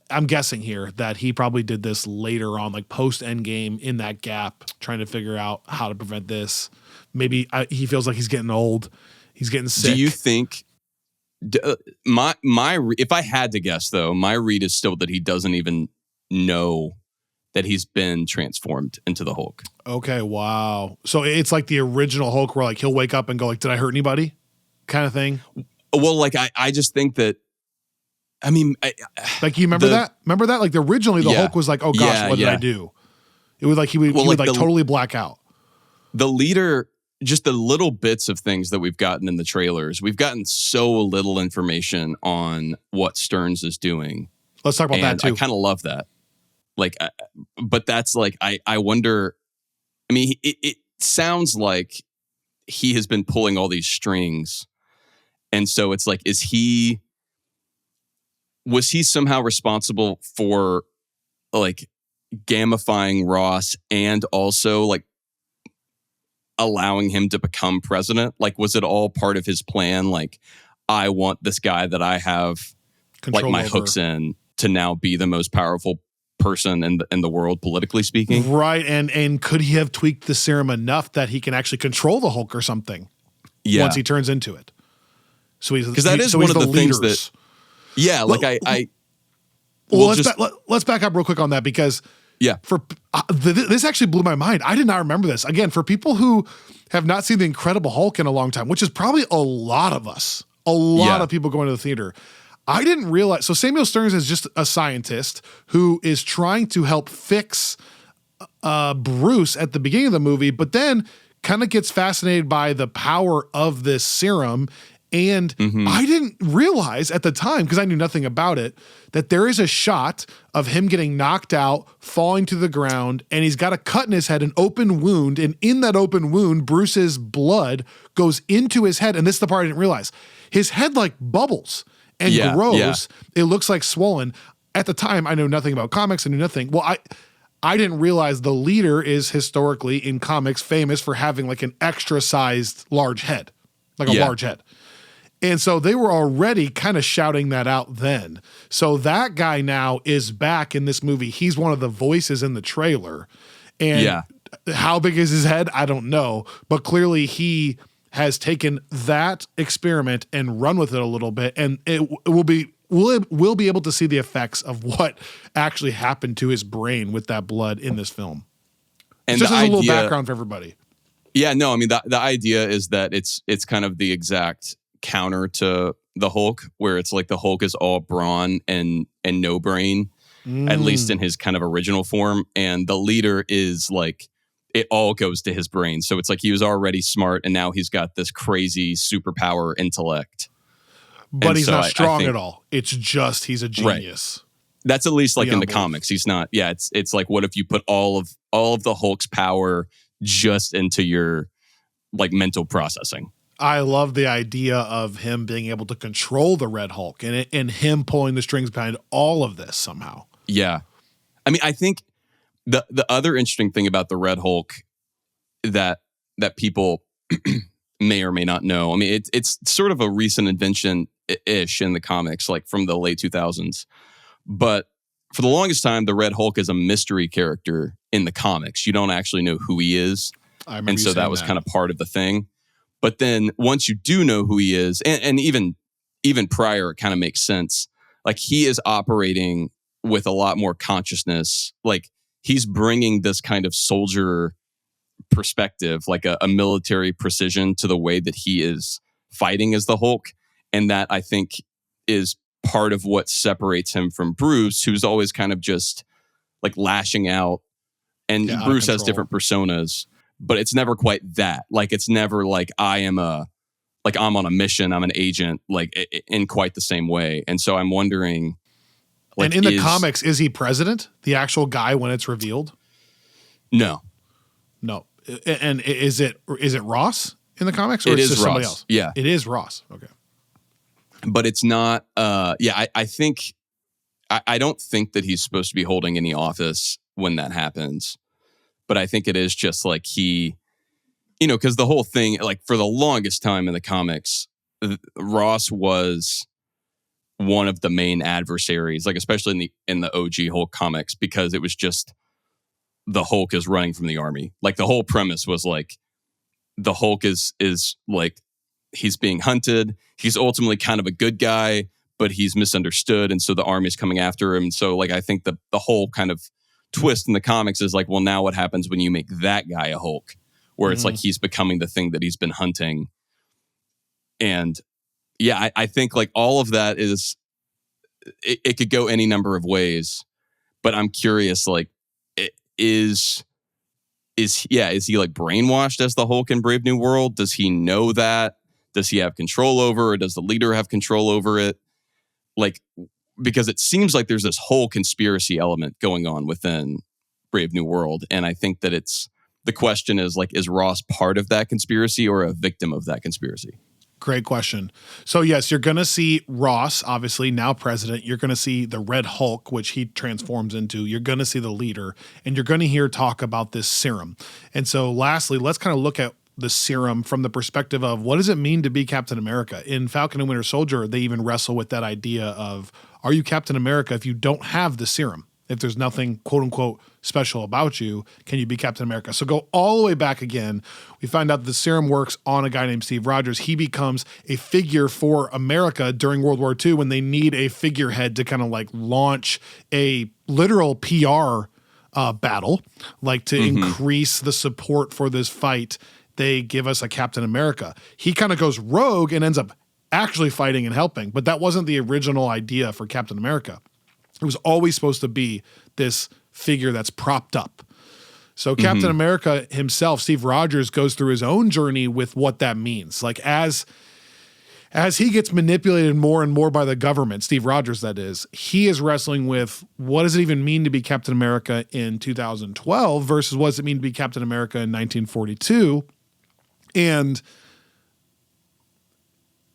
I'm guessing here that he probably did this later on, like post-Endgame, in that gap, trying to figure out how to prevent this. Maybe he feels like he's getting old. He's getting sick. Do you think... if I had to guess though, my read is still that he doesn't even know that he's been transformed into the Hulk. Okay, wow. So it's like the original Hulk where like he'll wake up and go like, did I hurt anybody? Kind of thing. Well, like I just think that, I mean, like, you remember that? Remember that? Like, originally the Hulk was like, oh gosh, what did I do? It was like he would totally black out. The leader... Just the little bits of things that we've gotten in the trailers. We've gotten so little information on what Stearns is doing. Let's talk about that too. I kind of love that. Like, but that's like, I wonder, I mean, it sounds like he has been pulling all these strings. And so it's like, was he somehow responsible for like gamifying Ross and also like allowing him to become president? Like, was it all part of his plan? Like, I want this guy that I have control like my hooks in to now be the most powerful person in the world, politically speaking. Right. And could he have tweaked the serum enough that he can actually control the Hulk or something? Yeah. Once he turns into it. So he's, because that is one of the things that, yeah, like let's back up real quick on that, because this actually blew my mind. I did not remember this. Again, for people who have not seen The Incredible Hulk in a long time, which is probably a lot of us, a lot of people going to the theater, I didn't realize. So Samuel Stearns is just a scientist who is trying to help fix Bruce at the beginning of the movie, but then kind of gets fascinated by the power of this serum And I didn't realize at the time, because I knew nothing about it, that there is a shot of him getting knocked out, falling to the ground, and he's got a cut in his head, an open wound. And in that open wound, Bruce's blood goes into his head. And this is the part I didn't realize. His head like bubbles and grows. Yeah. It looks like swollen. At the time, I know nothing about comics. I knew nothing. Well, I didn't realize the leader is historically in comics famous for having like an extra sized large head, like a large head. And so they were already kind of shouting that out then. So that guy now is back in this movie. He's one of the voices in the trailer. And how big is his head? I don't know. But clearly he has taken that experiment and run with it a little bit. And we'll be able to see the effects of what actually happened to his brain with that blood in this film. And just as a little background for everybody. Yeah, no, I mean, the idea is that it's kind of the exact counter to the Hulk, where it's like the Hulk is all brawn and no brain, at least in his kind of original form. And the leader is like, it all goes to his brain. So it's like he was already smart and now he's got this crazy superpower intellect. But and he's not strong at all. It's just he's a genius. Right. That's at least like in the comics. He's not. Yeah, it's like, what if you put all of the Hulk's power just into your like mental processing? I love the idea of him being able to control the Red Hulk and him pulling the strings behind all of this somehow. Yeah. I mean, I think the other interesting thing about the Red Hulk that people may or may not know, I mean, it's sort of a recent invention-ish in the comics, like from the late 2000s. But for the longest time, the Red Hulk is a mystery character in the comics. You don't actually know who he is. And so that was kind of part of the thing. But then once you do know who he is, and even prior, it kind of makes sense. Like he is operating with a lot more consciousness. Like he's bringing this kind of soldier perspective, like a military precision to the way that he is fighting as the Hulk. And that I think is part of what separates him from Bruce, who's always kind of just like lashing out. And Bruce has different personas. But it's never quite that. Like, it's never like I'm on a mission, I'm an agent, like in quite the same way. And so I'm wondering. Like, and in the comics, is he president? The actual guy when it's revealed? No. And is it Ross in the comics? Or it is just Ross. Somebody else? Yeah. It is Ross. Okay. But it's not, I think, I don't think that he's supposed to be holding any office when that happens. But I think it is just like he, because the whole thing, like for the longest time in the comics, Ross was one of the main adversaries, like especially in the OG Hulk comics, because it was just the Hulk is running from the army. Like the whole premise was like the Hulk is like he's being hunted. He's ultimately kind of a good guy, but he's misunderstood, and so the army's coming after him. So like I think the whole kind of twist in the comics is like, well, now what happens when you make that guy a Hulk, where it's like he's becoming the thing that he's been hunting. And yeah, I think like all of that is it could go any number of ways, but I'm curious, like is he like brainwashed as the Hulk in Brave New World? Does he know that? Does he have control over, or does the leader have control over it? Like, because it seems like there's this whole conspiracy element going on within Brave New World. And I think that the question is like, is Ross part of that conspiracy or a victim of that conspiracy? Great question. So yes, you're going to see Ross, obviously now president. You're going to see the Red Hulk, which he transforms into. You're going to see the leader, and you're going to hear talk about this serum. And so lastly, let's kind of look at the serum from the perspective of what does it mean to be Captain America? In Falcon and Winter Soldier, they even wrestle with that idea of, are you Captain America if you don't have the serum? If there's nothing, quote unquote, special about you, can you be Captain America? So go all the way back again. We find out that the serum works on a guy named Steve Rogers. He becomes a figure for America during World War II when they need a figurehead to kind of like launch a literal PR battle, like to increase the support for this fight. They give us a Captain America. He kind of goes rogue and ends up actually fighting and helping, but that wasn't the original idea for Captain America. It was always supposed to be this figure that's propped up. So Captain America himself, Steve Rogers, goes through his own journey with what that means. Like as as he gets manipulated more and more by the government, Steve Rogers, that is, he is wrestling with what does it even mean to be Captain America in 2012 versus what does it mean to be Captain America in 1942? And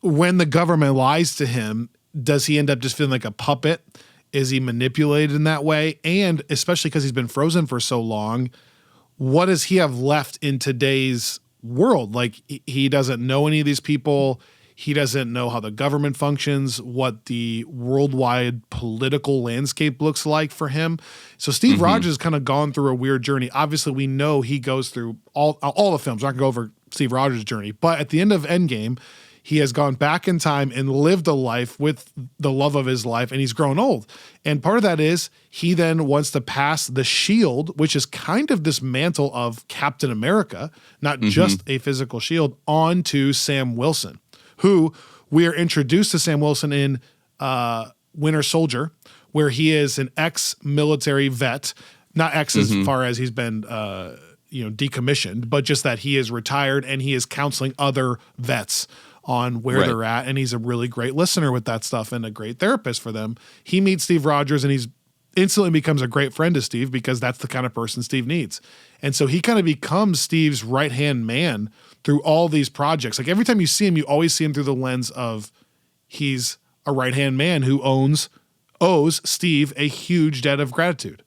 when the government lies to him, does he end up just feeling like a puppet? Is he manipulated in that way? And especially because he's been frozen for so long, what does he have left in today's world? Like, he doesn't know any of these people. He doesn't know how the government functions, what the worldwide political landscape looks like for him. So Steve Rogers has kind of gone through a weird journey. Obviously, we know he goes through all the films. I'm not going to go over Steve Rogers' journey. But at the end of Endgame, he has gone back in time and lived a life with the love of his life, and he's grown old. And part of that is he then wants to pass the shield, which is kind of this mantle of Captain America, not just a physical shield, on to Sam Wilson, who we are introduced to Sam Wilson in Winter Soldier, where he is an ex-military vet, not ex as far as he's been decommissioned, but just that he is retired and he is counseling other vets on where they're at. And he's a really great listener with that stuff and a great therapist for them. He meets Steve Rogers and he's instantly becomes a great friend to Steve because that's the kind of person Steve needs. And so he kind of becomes Steve's right-hand man through all these projects. Like every time you see him, you always see him through the lens of he's a right-hand man who owes Steve a huge debt of gratitude.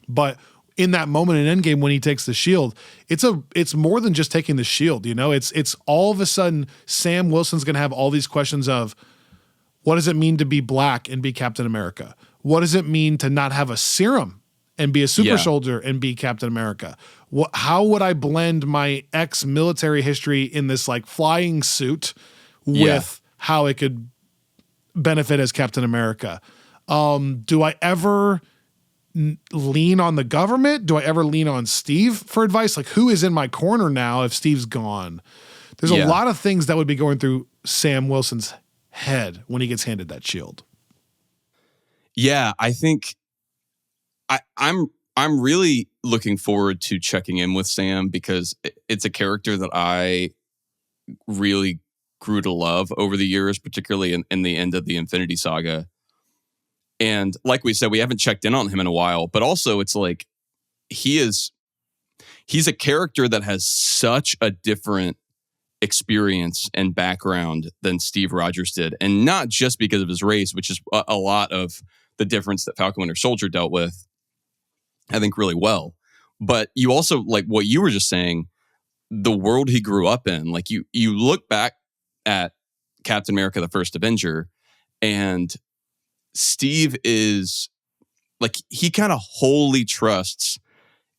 But in that moment in Endgame when he takes the shield, it's more than just taking the shield, you know? It's all of a sudden Sam Wilson's going to have all these questions of what does it mean to be black and be Captain America? What does it mean to not have a serum and be a super soldier and be Captain America? How would I blend my ex-military history in this like flying suit with how it could benefit as Captain America? Do I ever lean on the government? Do I ever lean on Steve for advice? Like, who is in my corner now if Steve's gone? There's a lot of things that would be going through Sam Wilson's head when he gets handed that shield. Yeah, I think I'm really looking forward to checking in with Sam because it's a character that I really grew to love over the years, particularly in the end of the Infinity Saga. And like we said, we haven't checked in on him in a while, but also it's like he's a character that has such a different experience and background than Steve Rogers did. And not just because of his race, which is a lot of the difference that Falcon Winter Soldier dealt with, I think, really well. But you also, like what you were just saying, the world he grew up in, like you look back at Captain America, the First Avenger, and Steve is like, he kind of wholly trusts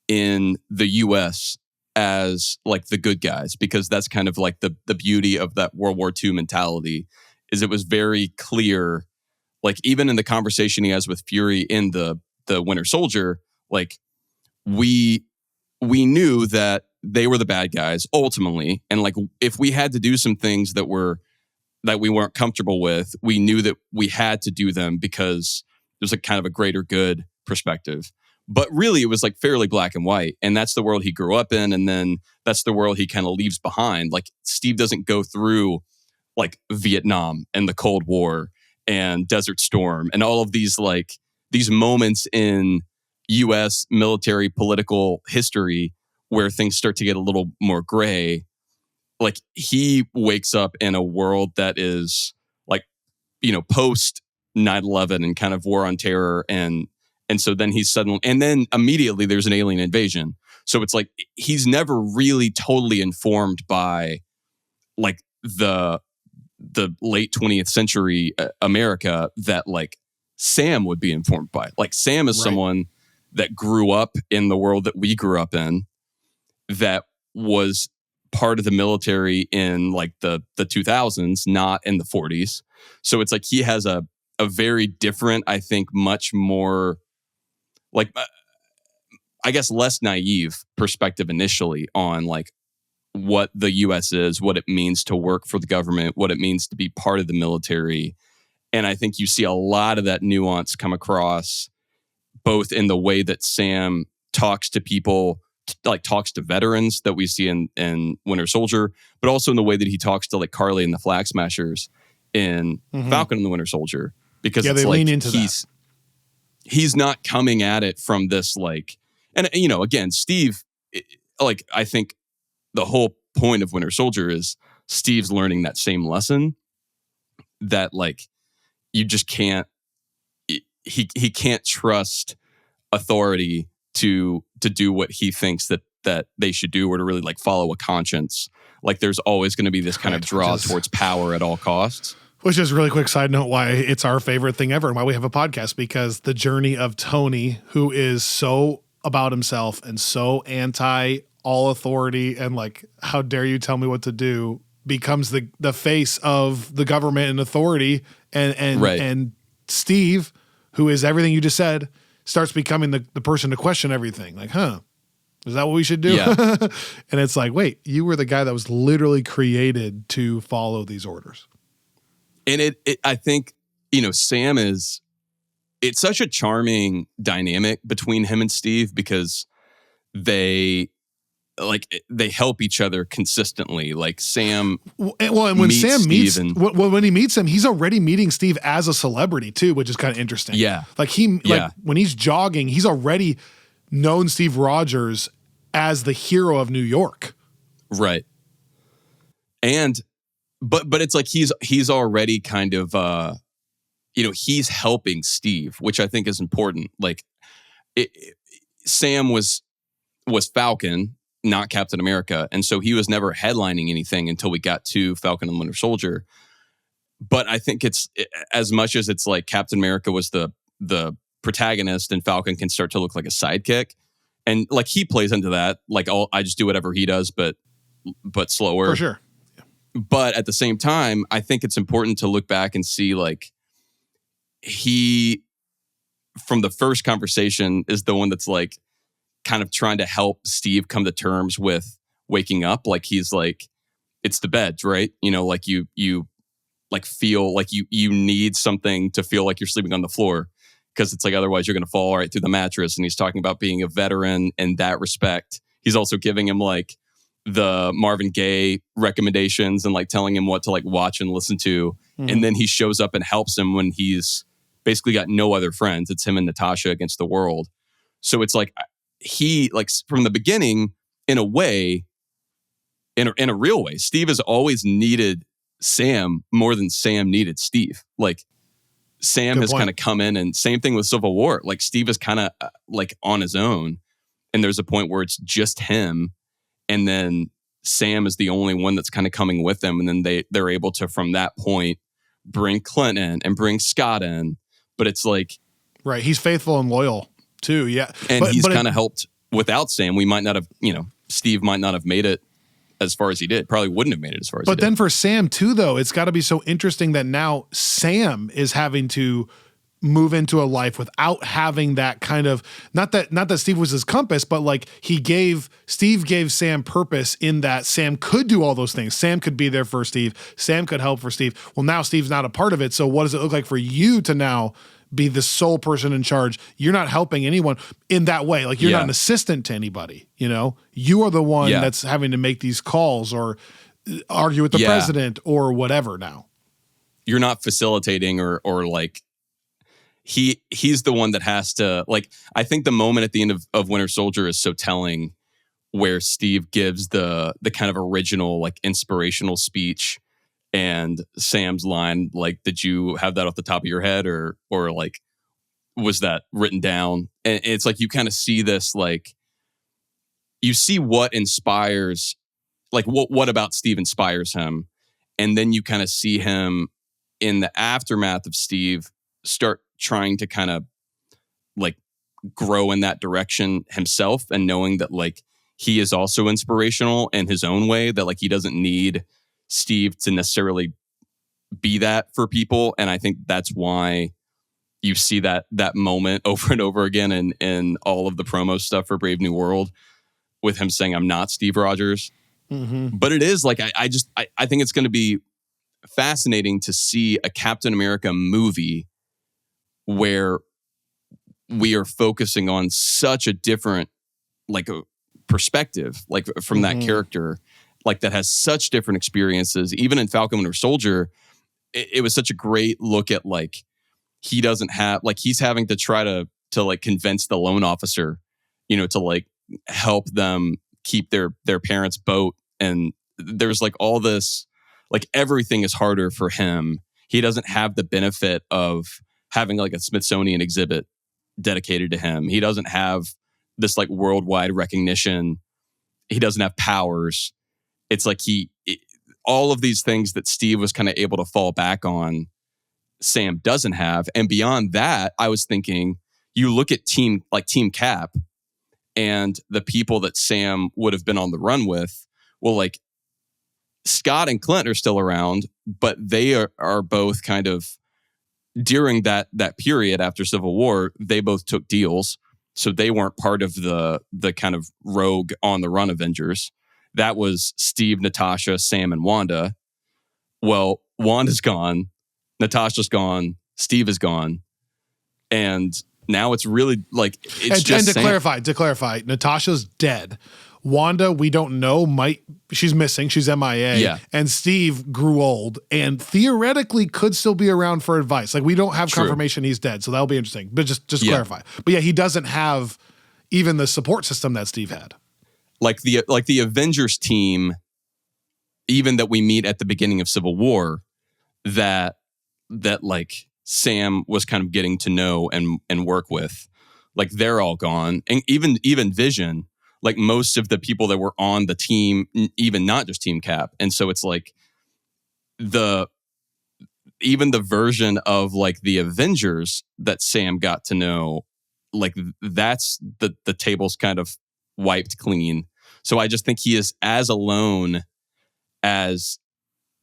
in the US as like the good guys, because that's kind of like the beauty of that World War II mentality is it was very clear, like even in the conversation he has with Fury in the Winter Soldier, like we knew that they were the bad guys ultimately. And like, if we had to do some things that we weren't comfortable with, we knew that we had to do them because there's a kind of a greater good perspective. But really, it was like fairly black and white. And that's the world he grew up in. And then that's the world he kind of leaves behind. Like Steve doesn't go through like Vietnam and the Cold War and Desert Storm and all of these like these moments in US military political history where things start to get a little more gray. Like he wakes up in a world that is like, you know, post 9/11 and kind of war on terror. And so then he's suddenly, and then immediately there's an alien invasion. So it's like, he's never really totally informed by like the late 20th century America that like Sam would be informed by. Like Sam is someone that grew up in the world that we grew up in, that was part of the military in like the 2000s, not in the 40s. So it's like he has a very different, I think, much more like, I guess, less naive perspective initially on like what the US is, what it means to work for the government, what it means to be part of the military. And I think you see a lot of that nuance come across both in the way that Sam talks to people like talks to veterans that we see in Winter Soldier, but also in the way that he talks to like Carly and the Flag Smashers in Falcon and the Winter Soldier, because it's they like lean into he's not coming at it from this like, and you know, again, Steve, like I think the whole point of Winter Soldier is Steve's learning that same lesson that like you just can't, he can't trust authority to do what he thinks that they should do, or to really like follow a conscience. Like there's always going to be this kind of draw towards power at all costs. Which is really quick side note why it's our favorite thing ever and why we have a podcast, because the journey of Tony, who is so about himself and so anti all authority and like, how dare you tell me what to do, becomes the face of the government and authority. And Steve, who is everything you just said, starts becoming the person to question everything. Like, is that what we should do? Yeah. And it's like, wait, you were the guy that was literally created to follow these orders. And it I think, you know, it's such a charming dynamic between him and Steve, because they help each other consistently. Like Sam, and when Sam meets, and, when he meets him, he's already meeting Steve as a celebrity too, which is kind of interesting. Yeah, like when he's jogging, he's already known Steve Rogers as the hero of New York. Right. And but it's like he's already kind of you know, he's helping Steve, which I think is important. Like Sam was Falcon, not Captain America, and so he was never headlining anything until we got to Falcon and Winter Soldier. But I think it's, as much as it's like Captain America was the protagonist and Falcon can start to look like a sidekick, and like he plays into that, like I just do whatever he does, but slower. For sure. Yeah. But at the same time, I think it's important to look back and see like he, from the first conversation, is the one that's like kind of trying to help Steve come to terms with waking up. Like he's like, it's the beds, right? You know, like you like feel like you need something to feel like you're sleeping on the floor, because it's like otherwise you're going to fall right through the mattress. And he's talking about being a veteran in that respect. He's also giving him like the Marvin Gaye recommendations and like telling him what to like watch and listen to. And then he shows up and helps him when he's basically got no other friends. It's him and Natasha against the world. So it's like he, like from the beginning, in a way, in a real way, Steve has always needed Sam more than Sam needed Steve. Like Sam has kind of come in, and same thing with Civil War. Like Steve is kind of like on his own, and there's a point where it's just him, and then Sam is the only one that's kind of coming with them, and then they're able to, from that point, bring Clint in and bring Scott in. But it's like, right, he's faithful and loyal too. Yeah, and he's kind of helped. Without Sam, we might not have, you know, Steve might not have made it as far as he did. Probably wouldn't have made it as far as he did. But then for Sam too, though, it's got to be so interesting that now Sam is having to move into a life without having that kind of, not that Steve was his compass, but like Steve gave Sam purpose in that Sam could do all those things. Sam could be there for Steve. Sam could help for Steve. Well, now Steve's not a part of it. So what does it look like for you to now be the sole person in charge? You're not helping anyone in that way. Like you're not an assistant to anybody, you know, you are the one that's having to make these calls or argue with the president or whatever. Now you're not facilitating or like he's the one that has to, like, I think the moment at the end of Winter Soldier is so telling, where Steve gives the kind of original, like inspirational speech, and Sam's line, like, did you have that off the top of your head or like, was that written down? And it's like, you kind of see this, like, you see what inspires, like what about Steve inspires him. And then you kind of see him in the aftermath of Steve start trying to kind of like grow in that direction himself, and knowing that like he is also inspirational in his own way, that like he doesn't need Steve to necessarily be that for people. And I think that's why you see that moment over and over again in all of the promo stuff for Brave New World, with him saying, I'm not Steve Rogers. But it is like, I think it's going to be fascinating to see a Captain America movie where we are focusing on such a different, like perspective, like from that character, like that has such different experiences. Even in Falcon Winter Soldier, it was such a great look at like he doesn't have like he's having to try to like convince the loan officer, to like help them keep their parents' boat, and there's like all this, like everything is harder for him. He doesn't have the benefit of having like a Smithsonian exhibit dedicated to him. He doesn't have this like worldwide recognition. He doesn't have powers. It's like all of these things that Steve was kind of able to fall back on, Sam doesn't have. And beyond that, I was thinking, you look at Team Cap and the people that Sam would have been on the run with. Well, like Scott and Clint are still around, but they are both kind of during that period after Civil War, they both took deals. So they weren't part of the kind of rogue on the run Avengers. That was Steve, Natasha, Sam, and Wanda. Well, Wanda's gone, Natasha's gone, Steve is gone, and now it's really like it's and to clarify, Natasha's dead. Wanda, we don't know. She's missing. She's MIA. Yeah. And Steve grew old and theoretically could still be around for advice. Like we don't have confirmation he's dead, so that'll be interesting. But just clarify. But yeah, he doesn't have even the support system that Steve had. Like the Avengers team, even that we meet at the beginning of Civil War, that like Sam was kind of getting to know and work with, like they're all gone, and even Vision. Like most of the people that were on the team, even not just Team Cap. And so it's like even the version of like the Avengers that Sam got to know, like that's the table's kind of wiped clean. So I just think he is as alone as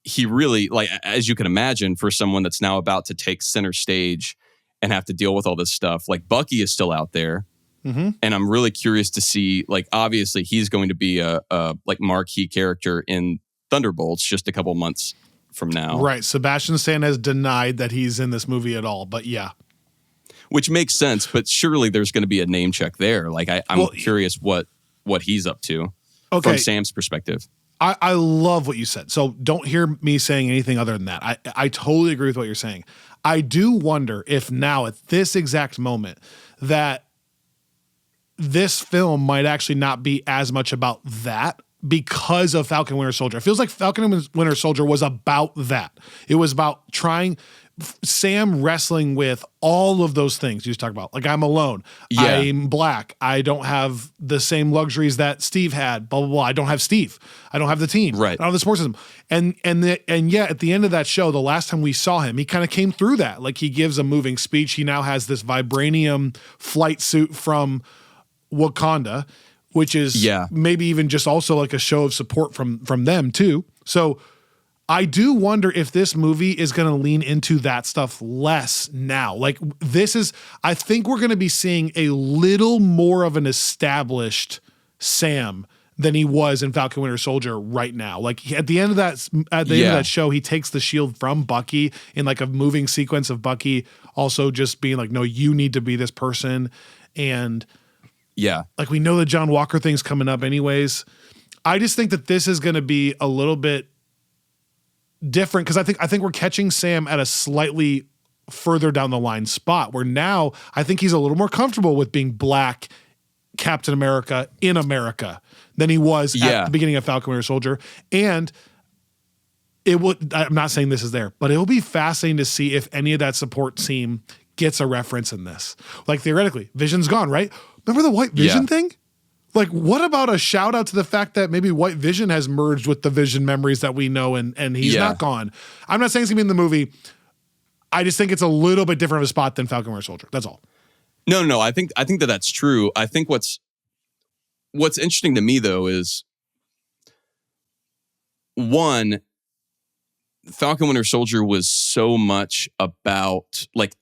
he really, like, as you can imagine, for someone that's now about to take center stage and have to deal with all this stuff. Like Bucky is still out there. Mm-hmm. And I'm really curious to see, like, obviously he's going to be a like marquee character in Thunderbolts just a couple months from now. Right. Sebastian Stan has denied that he's in this movie at all, but yeah. Which makes sense, but surely there's going to be a name check there. Like I'm curious what he's up to from Sam's perspective. I love what you said. So don't hear me saying anything other than that. I totally agree with what you're saying. I do wonder if now at this exact moment that this film might actually not be as much about that because of Falcon Winter Soldier. It feels like Falcon and Winter Soldier was about that. It was about Sam wrestling with all of those things you just talked about. Like, I'm alone. Yeah. I'm black. I don't have the same luxuries that Steve had. Blah, blah, blah. I don't have Steve. I don't have the team. Right. I don't have the support system. And yet at the end of that show, the last time we saw him, he kind of came through that. Like, he gives a moving speech. He now has this vibranium flight suit from Wakanda, which is maybe even just also like a show of support from them too. So I do wonder if this movie is going to lean into that stuff less now. Like I think we're going to be seeing a little more of an established Sam than he was in Falcon Winter Soldier right now. Like at the end of that show, he takes the shield from Bucky in like a moving sequence of Bucky also just being like, no, you need to be this person. And like we know the John Walker thing's coming up anyways. I just think that this is going to be a little bit different because I think we're catching Sam at a slightly further down the line spot where now I think he's a little more comfortable with being black Captain America in America than he was at the beginning of Falcon Winter Soldier. And I'm not saying this is there, but it will be fascinating to see if any of that support team gets a reference in this. Like theoretically, Vision's gone, right? Remember the White Vision thing? Like, what about a shout out to the fact that maybe White Vision has merged with the Vision memories that we know and he's not gone? I'm not saying it's going to be in the movie. I just think it's a little bit different of a spot than Falcon Winter Soldier. That's all. No. I think that's true. I think what's interesting to me though is one, Falcon Winter Soldier was so much about like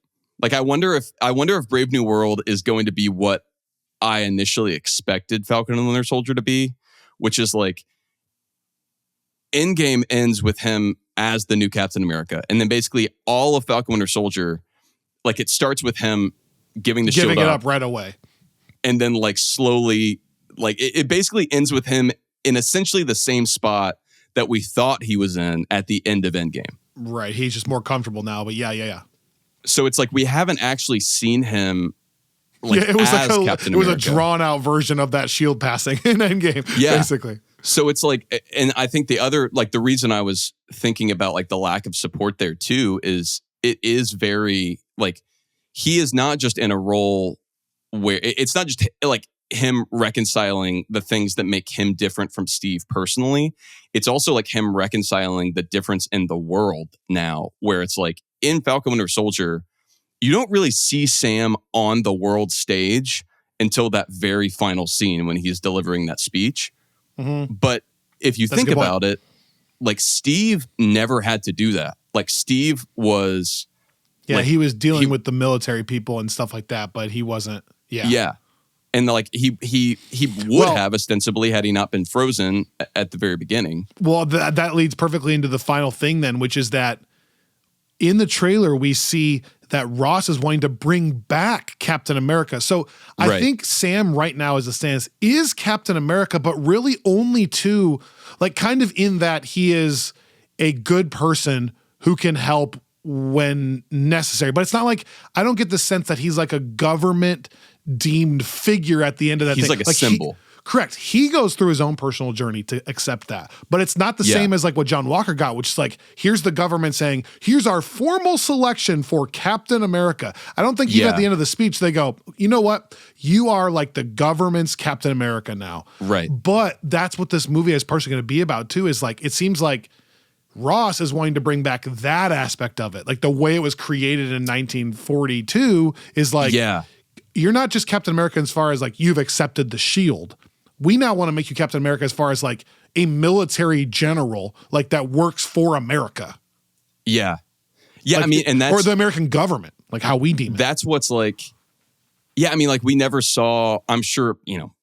I wonder if Brave New World is going to be what I initially expected Falcon and Winter Soldier to be, which is like Endgame ends with him as the new Captain America. And then basically all of Falcon Winter Soldier, like it starts with him giving it up right away. And then like slowly Like it basically ends with him in essentially the same spot that we thought he was in at the end of Endgame. Right. He's just more comfortable now, but yeah. So it's like we haven't actually seen him like it was as like Captain it was a America. drawn out version of that shield passing in Endgame, basically. So it's like, and I think the reason I was thinking about like the lack of support there too is it is very like he is not just in a role where it's not just like him reconciling the things that make him different from Steve personally. It's also like him reconciling the difference in the world now, where it's like in Falcon Winter Soldier, you don't really see Sam on the world stage until that very final scene when he's delivering that speech. Mm-hmm. But if you think about it, like Steve never had to do that. Like Steve was... Yeah, like, he was dealing with the military people and stuff like that, but he wasn't... Yeah. And like he would have ostensibly had he not been frozen at the very beginning. Well, that leads perfectly into the final thing then, which is that in the trailer we see that Ross is wanting to bring back Captain America. So I think Sam right now as it stands is Captain America, but really only to like kind of in that he is a good person who can help when necessary. But it's not like, I don't get the sense that he's like a government deemed figure at the end of that. He's thing. like a symbol. Correct. He goes through his own personal journey to accept that. But it's not the same as like what John Walker got, which is like, here's the government saying, here's our formal selection for Captain America. I don't think even at the end of the speech, they go, you know what? You are like the government's Captain America now. Right. But that's what this movie is partially going to be about too, is like, it seems like Ross is wanting to bring back that aspect of it. Like the way it was created in 1942 is like, you're not just Captain America as far as like you've accepted the shield. We now want to make you Captain America as far as like a military general, like that works for America. Yeah. Yeah. Like, I mean, and that's, or the American government, like how we deem it. That's what's like, yeah. I mean, like we never saw, I'm sure, you know,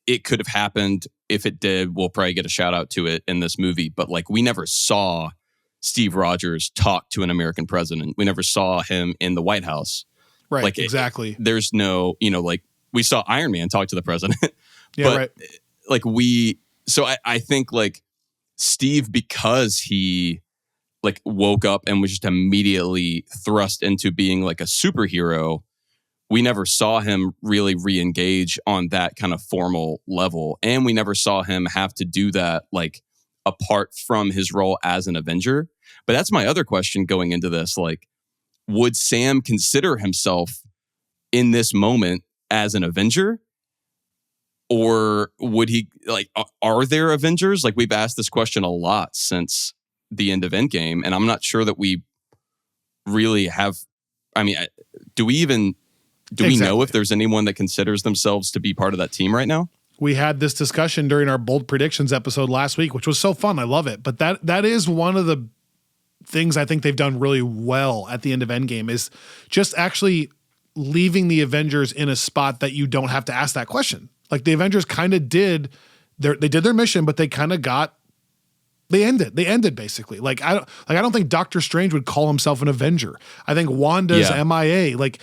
it could have happened. If it did, we'll probably get a shout out to it in this movie, but like we never saw Steve Rogers talk to an American president. We never saw him in the White House. Right. Like exactly. There's no, you know, like we saw Iron Man talk to the president. But like I think like Steve, because he like woke up and was just immediately thrust into being like a superhero, we never saw him really re-engage on that kind of formal level. And we never saw him have to do that like apart from his role as an Avenger. But that's my other question going into this. Like, would Sam consider himself in this moment as an Avenger? Or would he, like, are there Avengers? Like, we've asked this question a lot since the end of Endgame, and I'm not sure that we really have. I mean, do we know if there's anyone that considers themselves to be part of that team right now? We had this discussion during our bold predictions episode last week, which was so fun. I love it. But that is one of the things I think they've done really well at the end of Endgame is just actually leaving the Avengers in a spot that you don't have to ask that question. Like the Avengers kind of did their mission, but they kind of they ended basically. Like I don't think Doctor Strange would call himself an Avenger. I think Wanda's MIA. Like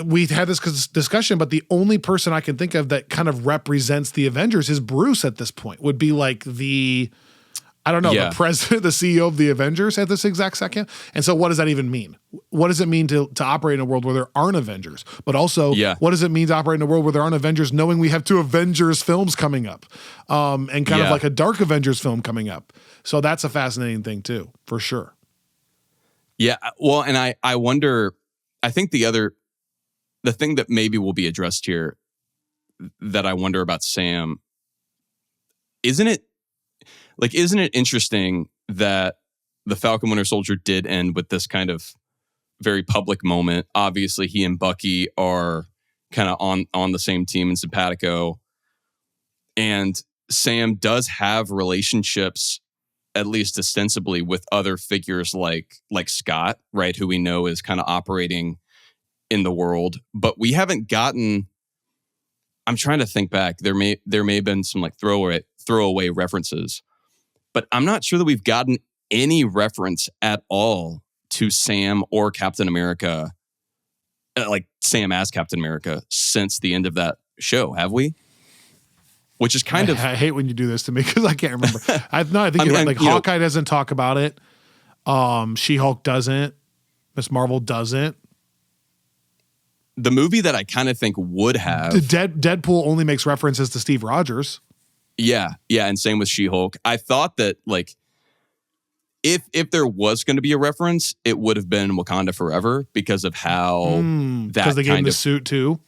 we've had this discussion, but the only person I can think of that kind of represents the Avengers is Bruce at this point. Would be like the president, the CEO of the Avengers at this exact second. And so what does that even mean? What does it mean to operate in a world where there aren't Avengers? But also, what does it mean to operate in a world where there aren't Avengers, knowing we have 2 Avengers films coming up and kind of like a Dark Avengers film coming up? So that's a fascinating thing too, for sure. Yeah. Well, and I wonder, I think the thing that maybe will be addressed here that I wonder about Sam, isn't it interesting that the Falcon Winter Soldier did end with this kind of very public moment? Obviously, he and Bucky are kind of on the same team in simpatico. And Sam does have relationships, at least ostensibly, with other figures like Scott, right? Who we know is kind of operating in the world. But we haven't gotten, I'm trying to think back. There may have been some like throwaway references. But I'm not sure that we've gotten any reference at all to Sam or Captain America, like Sam as Captain America, since the end of that show, have we? which is kind of. I hate when you do this to me because I can't remember. I think I mean, Hawkeye doesn't talk about it. She-Hulk doesn't. Miss Marvel doesn't. The movie that I kind of think would have. Deadpool only makes references to Steve Rogers. Yeah, and same with She-Hulk. I thought that like if there was going to be a reference, it would have been Wakanda Forever because of how because they gave him the suit too.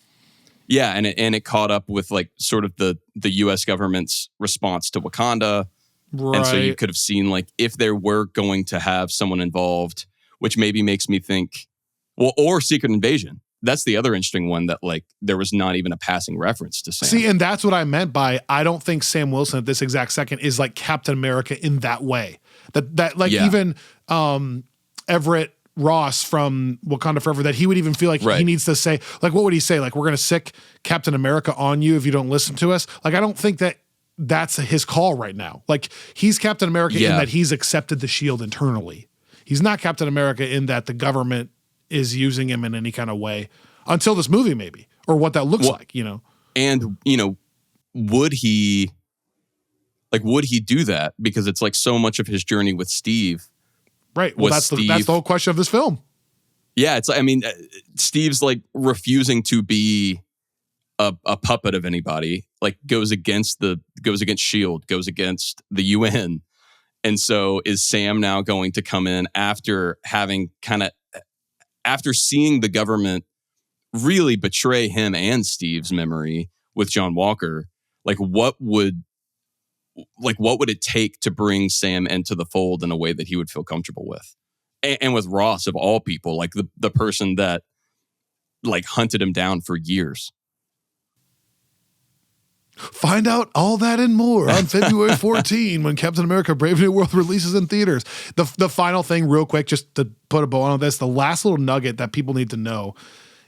Yeah, and it caught up with like sort of the U.S. government's response to Wakanda, right? And so you could have seen like if there were going to have someone involved, which maybe makes me think, well, or Secret Invasion. That's the other interesting one that like there was not even a passing reference to Sam. See, and that's what I meant by I don't think Sam Wilson at this exact second is like Captain America in that way. That like even Everett Ross from Wakanda Forever, that he would even feel like he needs to say, like, what would he say? Like, we're going to sick Captain America on you if you don't listen to us. Like, I don't think that that's his call right now. Like, he's Captain America in that he's accepted the shield internally. He's not Captain America in that the government is using him in any kind of way until this movie, maybe, or what that looks like, you know? And, you know, would he do that? Because it's like so much of his journey with Steve. Right. Well, that's the whole question of this film. Yeah. It's like, I mean, Steve's like refusing to be a puppet of anybody, like goes against SHIELD, goes against the UN. And so is Sam now going to come in after seeing the government really betray him and Steve's memory with John Walker? Like what would it take to bring Sam into the fold in a way that he would feel comfortable with? And with Ross of all people, like the person that like hunted him down for years. Find out all that and more on February 14 when Captain America Brave New World releases in theaters. The final thing real quick, just to put a bow on this, the last little nugget that people need to know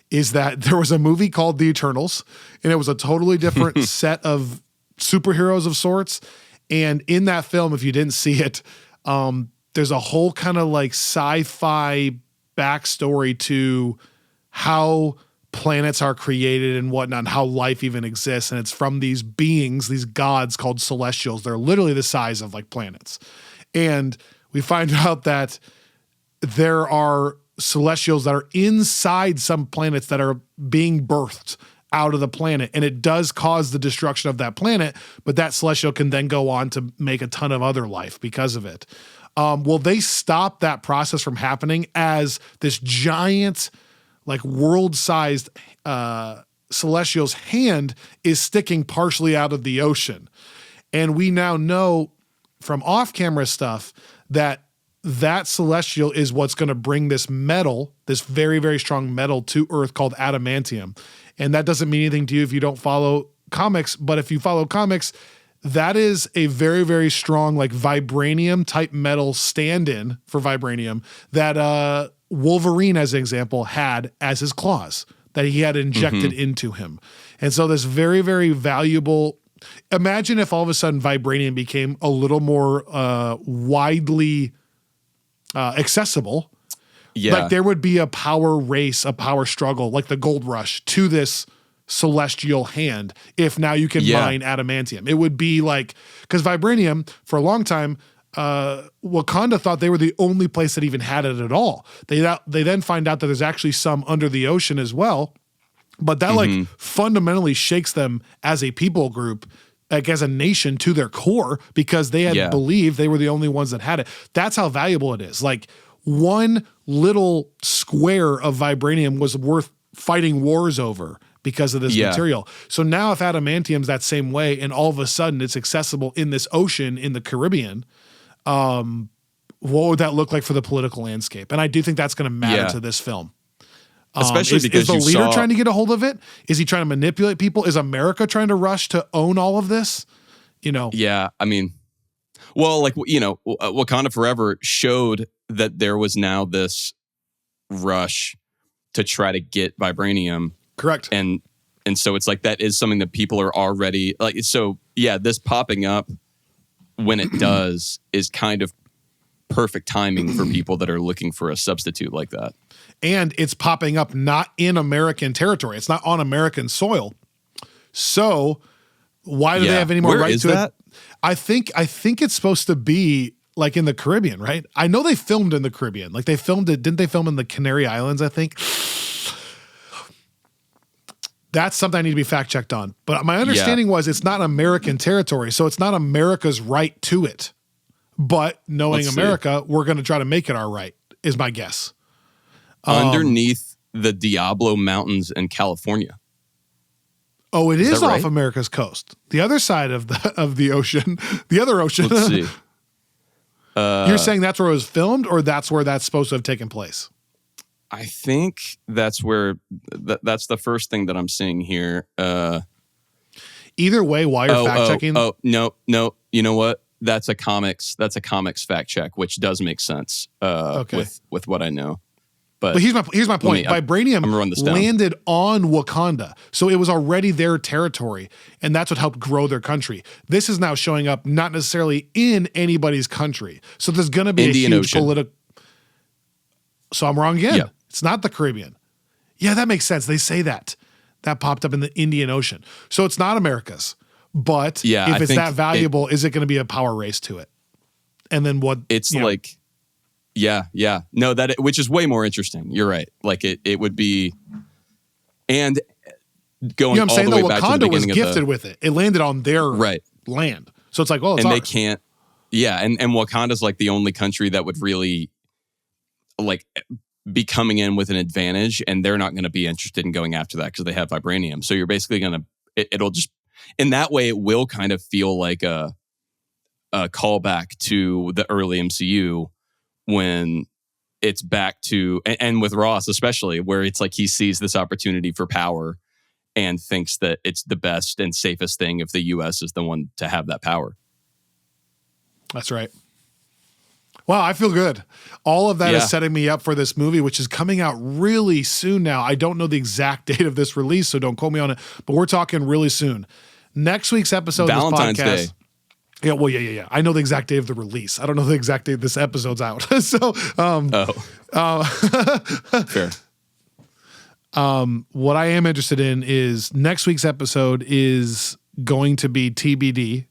is that there was a movie called The Eternals, and it was a totally different set of superheroes of sorts. And in that film, if you didn't see it, there's a whole kind of like sci-fi backstory to how planets are created and whatnot, and how life even exists. And it's from these beings, these gods called celestials. They're literally the size of like planets. And we find out that there are celestials that are inside some planets that are being birthed out of the planet, and it does cause the destruction of that planet, but that celestial can then go on to make a ton of other life because of it. Well, they stop that process from happening as this giant, like world-sized celestial's hand is sticking partially out of the ocean. And we now know from off-camera stuff that celestial is what's going to bring this metal, this very, very strong metal to Earth called adamantium. And that doesn't mean anything to you if you don't follow comics, but if you follow comics, that is a very, very strong, like vibranium type metal stand-in for vibranium that Wolverine, as an example, had as his claws that he had injected into him. And so this very, very valuable, imagine if all of a sudden vibranium became a little more widely accessible. Yeah. Like there would be a power race, a power struggle, like the gold rush to this celestial hand. If now you can mine adamantium, it would be like, because vibranium for a long time, Wakanda thought they were the only place that even had it at all. They then find out that there's actually some under the ocean as well, but that like fundamentally shakes them as a people group, like as a nation to their core, because they had believed they were the only ones that had it. That's how valuable it is. Like one little square of vibranium was worth fighting wars over because of this material. So now if adamantium's that same way and all of a sudden it's accessible in this ocean in the Caribbean, what would that look like for the political landscape? And I do think that's going to matter to this film. Especially because is the leader trying to get a hold of it? Is he trying to manipulate people? Is America trying to rush to own all of this? You know? Yeah, I mean, well, like, you know, Wakanda Forever showed that there was now this rush to try to get vibranium. Correct. And so it's like that is something that people are already like. So yeah, this popping up when it does is kind of perfect timing for people that are looking for a substitute like that. And it's popping up not in American territory. It's not on American soil. So Why do they have any more Where right is to that? it? I think it's supposed to be like in the Caribbean, right? I know they filmed in the Caribbean. Like they filmed it, didn't they film in the Canary Islands, I think? That's something I need to be fact checked on. But my understanding was it's not American territory, so it's not America's right to it. But knowing America, we're going to try to make it our right, is my guess. Underneath the Diablo Mountains in California. Oh, it is off America's coast. The other side of the ocean, the other ocean. Let's see. You're saying that's where it was filmed, or that's where that's supposed to have taken place? I think that's where that's the first thing that I'm seeing here. Either way, while you're fact checking. Oh, no. You know what? That's a comics fact check, which does make sense with what I know. But here's my point. Vibranium landed on Wakanda, so it was already their territory, and that's what helped grow their country. This is now showing up not necessarily in anybody's country, so there's going to be Indian a huge Ocean. political. So I'm wrong again. Yeah. It's not the Caribbean. Yeah, that makes sense. They say that popped up in the Indian Ocean, so it's not America's. But if it's that valuable, is it going to be a power race to it? And then what? It's like. Yeah. No, which is way more interesting. You're right. Like it would be, and going all the way back to the beginning was gifted with it. It landed on their land, so it's like, it's and ours. They can't. Yeah, and Wakanda's like the only country that would really like be coming in with an advantage, and they're not going to be interested in going after that because they have vibranium. So you're basically going to. It'll just in that way, it will kind of feel like a callback to the early MCU. When it's back to, and with Ross especially, where it's like he sees this opportunity for power and thinks that it's the best and safest thing if the U.S. is the one to have that power. That's right. Wow, I feel good. All of that is setting me up for this movie, which is coming out really soon now. I don't know the exact date of this release, so don't quote me on it, but we're talking really soon. Next week's episode Valentine's of this podcast. Day. Yeah, well, yeah. I know the exact date of the release. I don't know the exact date this episode's out. So, fair. What I am interested in is next week's episode is going to be TBD,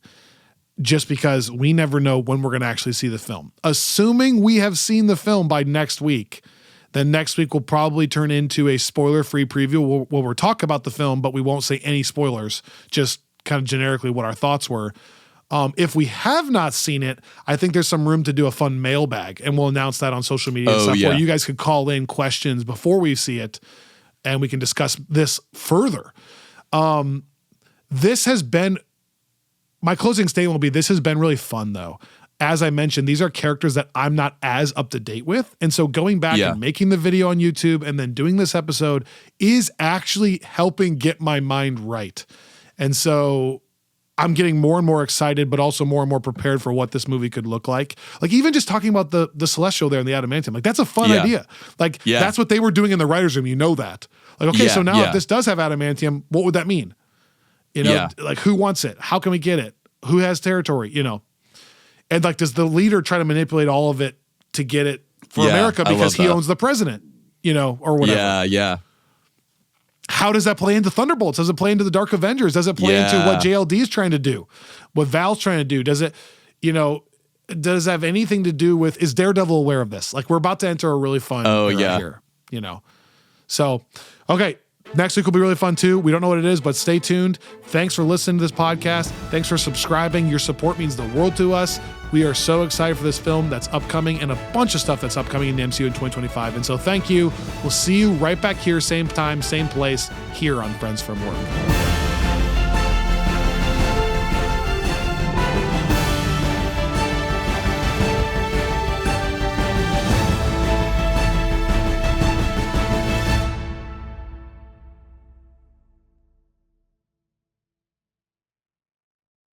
just because we never know when we're going to actually see the film. Assuming we have seen the film by next week, then next week will probably turn into a spoiler-free preview where we'll talk about the film, but we won't say any spoilers, just kind of generically what our thoughts were. If we have not seen it, I think there's some room to do a fun mailbag, and we'll announce that on social media and stuff where you guys could call in questions before we see it, and we can discuss this further. This has been, my closing statement will be, this has been really fun though. As I mentioned, these are characters that I'm not as up to date with. And so going back and making the video on YouTube and then doing this episode is actually helping get my mind right. And so I'm getting more and more excited, but also more and more prepared for what this movie could look like. Like even just talking about the Celestial there in the Adamantium, like that's a fun idea. Like that's what they were doing in the writer's room. You know that. Like, okay, so now if this does have Adamantium, what would that mean? You know, like who wants it? How can we get it? Who has territory? You know, and like, does the leader try to manipulate all of it to get it for America because he owns the president, you know, or whatever? Yeah. How does that play into Thunderbolts? Does it play into the Dark Avengers? Does it play into what JLD is trying to do? What Val's trying to do? Does it, you know, does it have anything to do with, is Daredevil aware of this? Like we're about to enter a really fun era here, you know? So, okay. Next week will be really fun too. We don't know what it is, but stay tuned. Thanks for listening to this podcast. Thanks for subscribing. Your support means the world to us. We are so excited for this film that's upcoming and a bunch of stuff that's upcoming in the MCU in 2025. And so thank you. We'll see you right back here, same time, same place, here on Friends from Work.